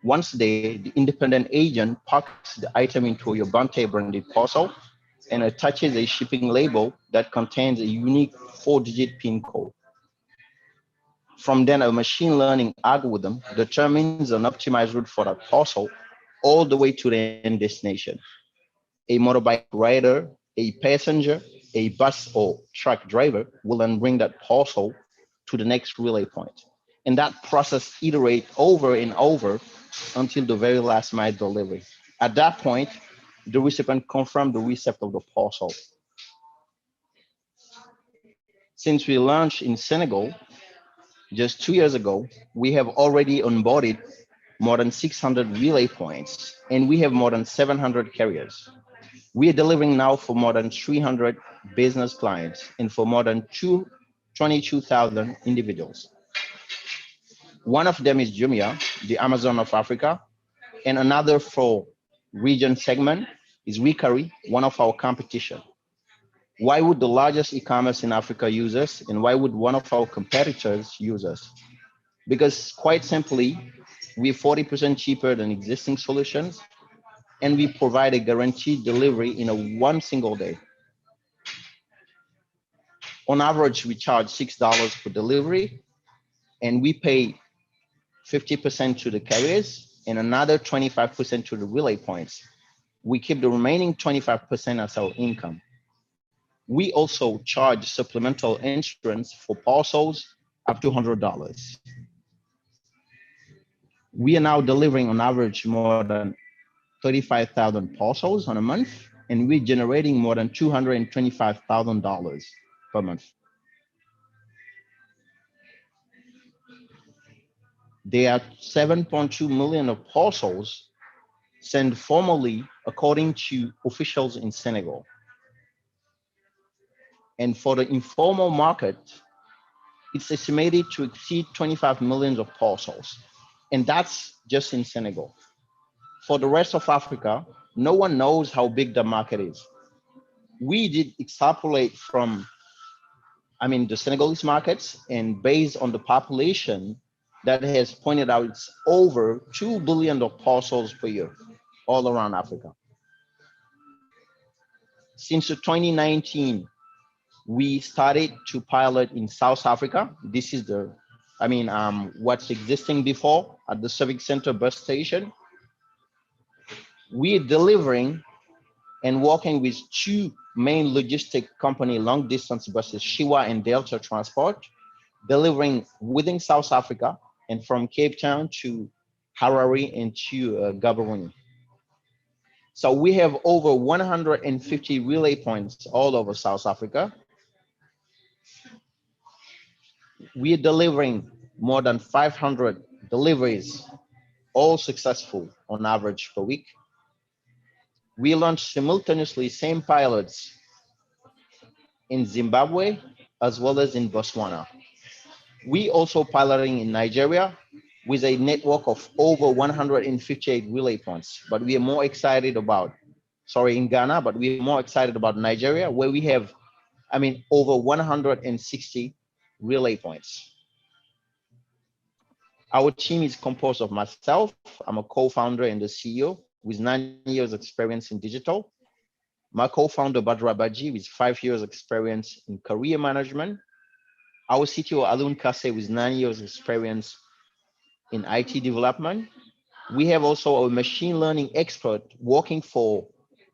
Once there, the independent agent packs the item into a Ubuntu branded parcel and attaches a shipping label that contains a unique 4-digit PIN code. From then, a machine learning algorithm determines an optimized route for that parcel all the way to the end destination. A motorbike rider, a passenger, a bus or truck driver will then bring that parcel to the next relay point. And that process iterates over and over until the very last mile delivery. At that point, the recipient confirms the receipt of the parcel. Since we launched in Senegal just 2 years ago, we have already onboarded more than 600 relay points, and we have more than 700 carriers. We are delivering now for more than 300 business clients and for more than 22,000 individuals. One of them is Jumia, the Amazon of Africa, and another for region segment is Wikari, one of our competition. Why would the largest e-commerce in Africa use us, and why would one of our competitors use us? Because quite simply, we're 40% cheaper than existing solutions, and we provide a guaranteed delivery in one single day. On average, we charge $6 per delivery, and we pay 50% to the carriers and another 25% to the relay points. We keep the remaining 25% as our income. We also charge supplemental insurance for parcels up to $100. We are now delivering on average more than 35,000 parcels on a month, and we're generating more than $225,000 per month. There are 7.2 million of parcels sent formally according to officials in Senegal. And for the informal market, it's estimated to exceed 25 million of parcels. And that's just in Senegal. For the rest of Africa, no one knows how big the market is. We did extrapolate from, the Senegalese markets, and based on the population that has pointed out it's over 2 billion of parcels per year all around Africa. Since 2019, we started to pilot in South Africa. This is what's existing before at the Civic Center bus station. We're delivering and working with two main logistic company long distance buses, Shiwa and Delta Transport, delivering within South Africa and from Cape Town to Harare and to Gaborone. So we have over 150 relay points all over South Africa. We are delivering more than 500 deliveries, all successful on average per week. We launched simultaneously same pilots in Zimbabwe as well as in Botswana. We also piloting in Nigeria with a network of over 158 relay points, but we are more excited about, in Ghana, but we are more excited about Nigeria, where we have, over 160 relay points. Our team is composed of myself. I'm a co-founder and the CEO with 9 years experience in digital. My co-founder, Badra Baji, with 5 years experience in career management. Our CTO, Alun Kase, with 9 years experience in IT development. We have also a machine learning expert working for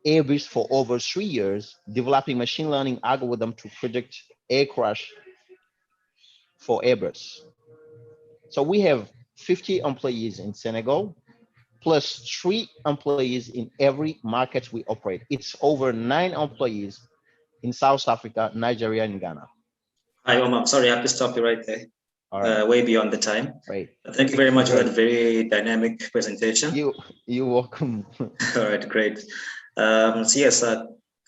Airbus for over 3 years, developing machine learning algorithm to predict air crash for Airbus. So we have 50 employees in Senegal, plus 3 employees in every market we operate. It's over 9 employees in South Africa, Nigeria, and Ghana. Hi, Omar. Sorry, I have to stop you right there. Way beyond the time. Right. Thank you very much for that very dynamic presentation. You're welcome. All right, great. So yes,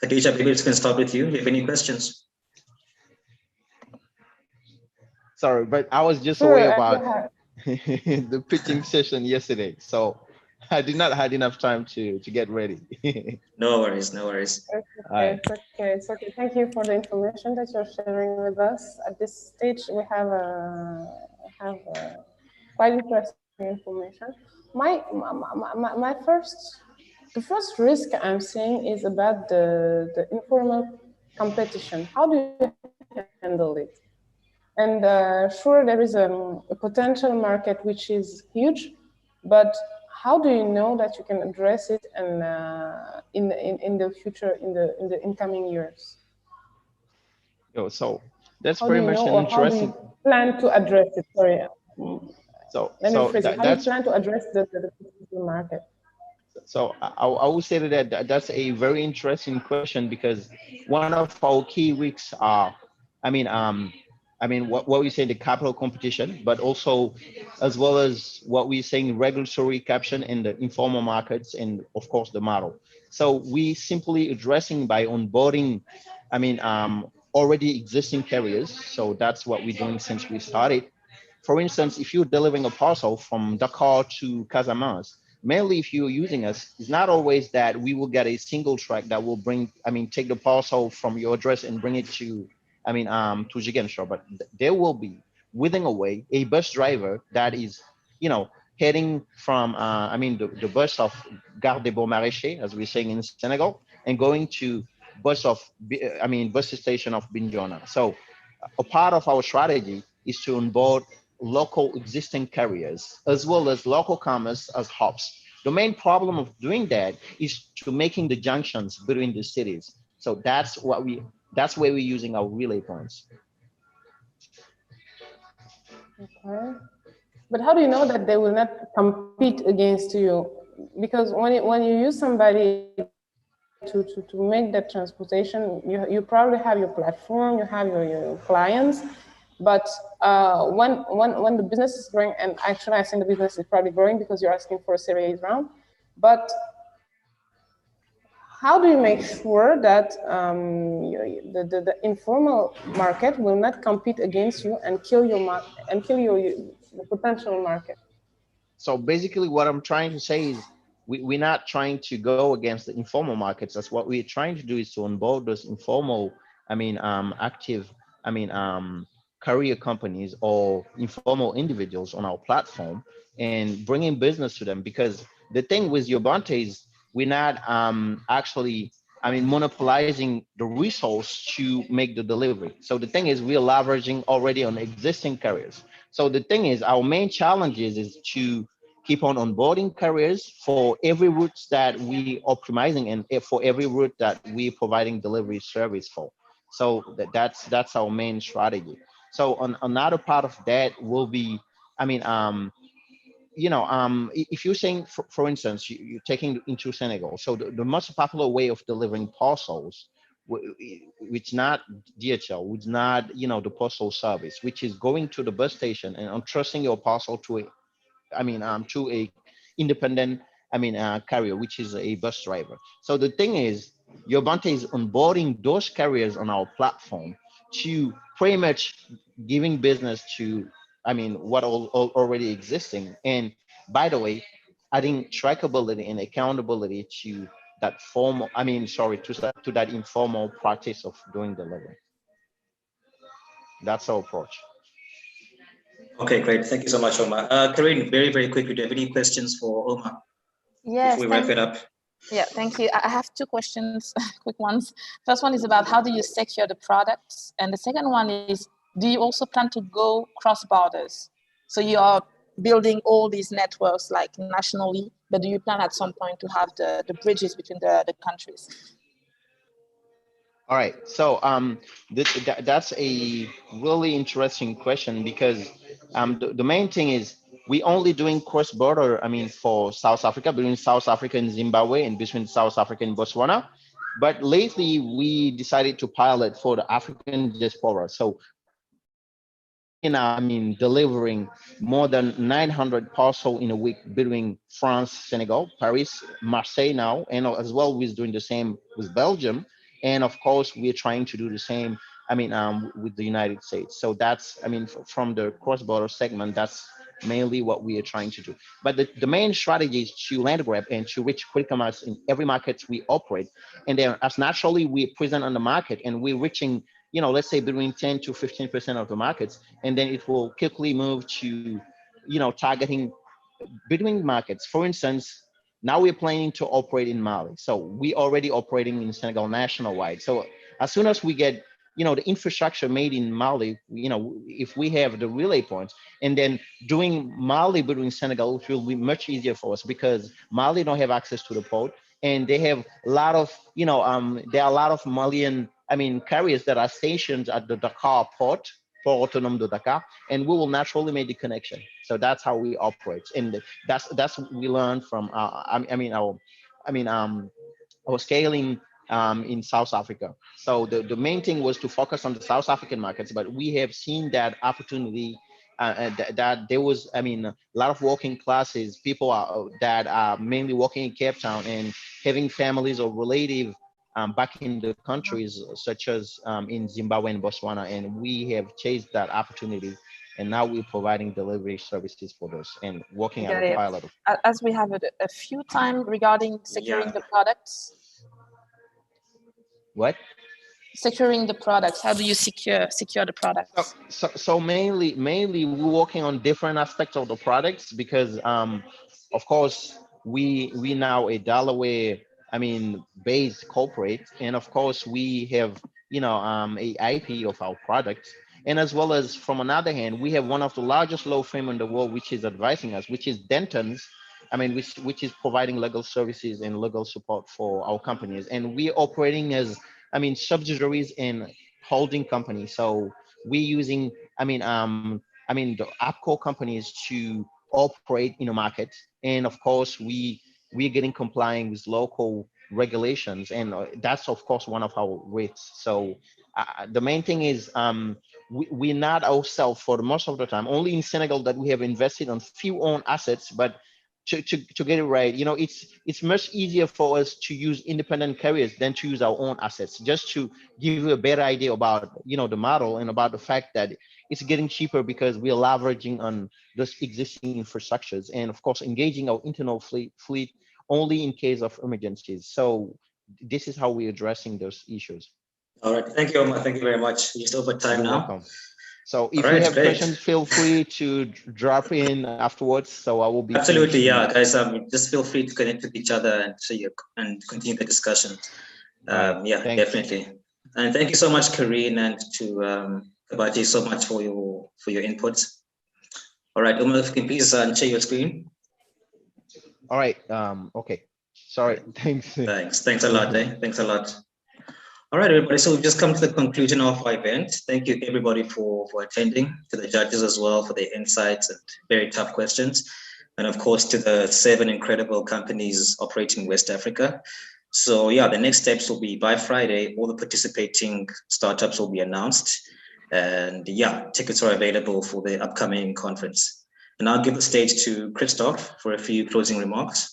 Khadija, maybe we can start with you. If you have any questions. Sorry, but I was just aware about the pitching session yesterday, so I did not have enough time to get ready. No worries, no worries. It's okay. Thank you for the information that you're sharing with us. At this stage, we have quite interesting information. The first risk I'm seeing is about the informal competition. How do you handle it? And sure, there is a potential market which is huge, but how do you know that you can address it and in the future, in the incoming years? So that's how very do you much know, an or interesting. how do you plan to address it? Sorry. Let me phrase it. How do you plan to address the market? So I will say that that's a very interesting question, because one of our key weeks are, what we say, the capital competition, but also as well as what we're saying, regulatory caption in the informal markets, and of course the model. So we simply addressing by onboarding, already existing carriers. So that's what we're doing since we started. For instance, if you're delivering a parcel from Dakar to Casamance, mainly if you're using us, it's not always that we will get a single track that will bring, take the parcel from your address and bring it to, to Gigantshore, but there will be, within a way, a bus driver that is, heading from, the bus of Gare des Beaux Maraîchers, as we're saying in Senegal, and going to bus station of Bignona. So a part of our strategy is to onboard local existing carriers, as well as local commerce as hubs. The main problem of doing that is to making the junctions between the cities. So that's where we're using our relay points. Okay. But how do you know that they will not compete against you? Because when you use somebody to make that transportation, you probably have your platform, you have your clients, but when the business is growing, and actually I think the business is probably growing because you're asking for a Series A round, but how do you make sure that the informal market will not compete against you and kill the potential market? So basically what I'm trying to say is we're not trying to go against the informal markets. That's what we're trying to do, is to onboard those informal, active, career companies or informal individuals on our platform and bringing business to them. Because the thing with Ubuntu is we're not actually, monopolizing the resource to make the delivery. So the thing is we're leveraging already on existing carriers. So the thing is our main challenge is to keep on onboarding carriers for every route that we optimizing and for every route that we're providing delivery service for. So that's our main strategy. So on another part of that will be, if you're saying, for instance, you're taking into Senegal, so the most popular way of delivering parcels, which not DHL, which not, the postal service, which is going to the bus station and entrusting your parcel to a independent, carrier, which is a bus driver. So the thing is, Ubuntu is onboarding those carriers on our platform to pretty much giving business to, what already existing. And by the way, adding trackability and accountability to that formal, to that informal practice of doing delivery. That's our approach. Okay, great. Thank you so much, Omar. Karine, very, very quickly, do you have any questions for Omar? Yes. Before we wrap it up. Yeah, thank you. I have two questions, quick ones. First one is about how do you secure the products? And the second one is, do you also plan to go cross borders? So you are building all these networks like nationally, but do you plan at some point to have the bridges between the countries? All right, so that's a really interesting question, because the main thing is we only doing cross-border, I mean, for South Africa, between South Africa and Zimbabwe and between South Africa and Botswana. But lately we decided to pilot for the African diaspora. So I mean, delivering more than 900 parcels in a week between France, Senegal, Paris, Marseille now, and as well we're doing the same with Belgium. And of course, we're trying to do the same, I mean, with the United States. So that's, I mean, from the cross-border segment, that's mainly what we are trying to do. But the main strategy is to land grab and to reach critical mass in every market we operate. And then as naturally we present on the market and we're reaching, you know, let's say between 10 to 15% of the markets, and then it will quickly move to, you know, targeting between markets. For instance, now we're planning to operate in Mali. So we already operating in Senegal nationwide. So as soon as we get, you know, the infrastructure made in Mali, you know, if we have the relay points, and then doing Mali between Senegal, which will be much easier for us because Mali don't have access to the port, and they have a lot of, you know, there are a lot of Malian, I mean, carriers that are stationed at the Dakar port, Port Autonome de Dakar, and we will naturally make the connection. So that's how we operate, and that's what we learned from our scaling in South Africa. So the main thing was to focus on the South African markets, but we have seen that opportunity that there was, I mean, a lot of working classes, people that are mainly working in Cape Town and having families or relatives back in the countries such as in Zimbabwe and Botswana, and we have chased that opportunity, and now we're providing delivery services for those and working at a pilot. As we have a few time regarding securing the products. What? Securing the products. How do you secure the products? So mainly we're working on different aspects of the products because of course we now a Delaware, I mean, based corporate, and of course we have, you know, a IP of our products, and as well as from another hand we have one of the largest law firm in the world which is advising us, which is Denton's, I mean, which is providing legal services and legal support for our companies, and we're operating as, I mean, subsidiaries in holding companies. So we're using, I mean, the APCO companies to operate in a market, and of course we're getting complying with local regulations, and that's of course one of our rates. So the main thing is we're not ourselves for the most of the time. Only in Senegal that we have invested on few own assets, but to get it right, you know, it's much easier for us to use independent carriers than to use our own assets, just to give you a better idea about, you know, the model and about the fact that it's getting cheaper because we are leveraging on those existing infrastructures, and of course engaging our internal fleet only in case of emergencies. So this is how we're addressing those issues. All right, thank you very much. Just over time You're now. Welcome. So if you have questions, feel free to drop in afterwards. So I will be absolutely, yeah, guys. Just feel free to connect with each other and and continue the discussion. Yeah, thanks. Definitely. And thank you so much, Karine, and to Kabati, so much for your inputs. All right, Umar, if you can please share your screen. All right. Okay. Sorry. Thanks. Thanks a lot. Thanks a lot. All right, everybody. So we've just come to the conclusion of our event. Thank you, everybody, for attending, to the judges as well for their insights and very tough questions. And of course, to the 7 incredible companies operating in West Africa. So yeah, the next steps will be by Friday, all the participating startups will be announced. And yeah, tickets are available for the upcoming conference. And I'll give the stage to Christoph for a few closing remarks.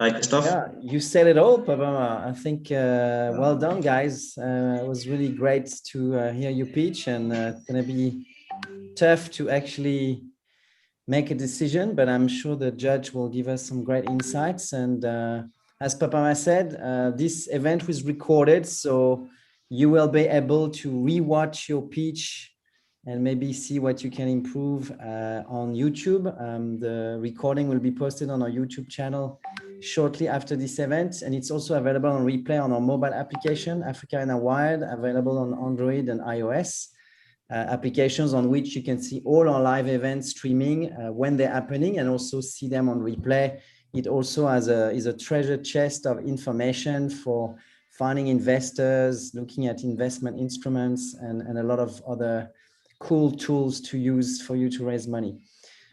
Hi, Christoph. Yeah, you said it all, Pabama. I think well done, guys. It was really great to hear your pitch, and it's going to be tough to actually make a decision, but I'm sure the judge will give us some great insights. And as Pabama said, this event was recorded, so you will be able to rewatch your pitch and maybe see what you can improve on YouTube. The recording will be posted on our YouTube channel shortly after this event, and it's also available on replay on our mobile application, AfricArena Wired, available on Android and iOS. applications on which you can see all our live events streaming when they're happening, and also see them on replay. It also is a treasure chest of information for finding investors, looking at investment instruments, and a lot of other cool tools to use for you to raise money.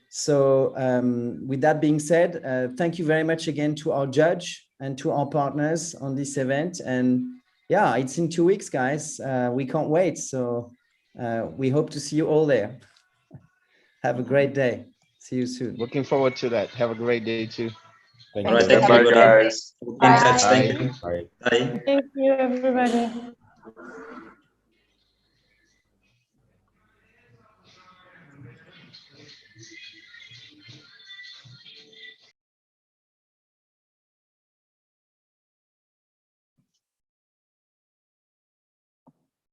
So with that being said, thank you very much again to our judge and to our partners on this event. And yeah, it's in 2 weeks, guys. We can't wait. So we hope to see you all there. Have a great day. See you soon. Looking forward to that. Have a great day too. All right, thank you, bye, guys. In touch. Thank you. Thank you, everybody.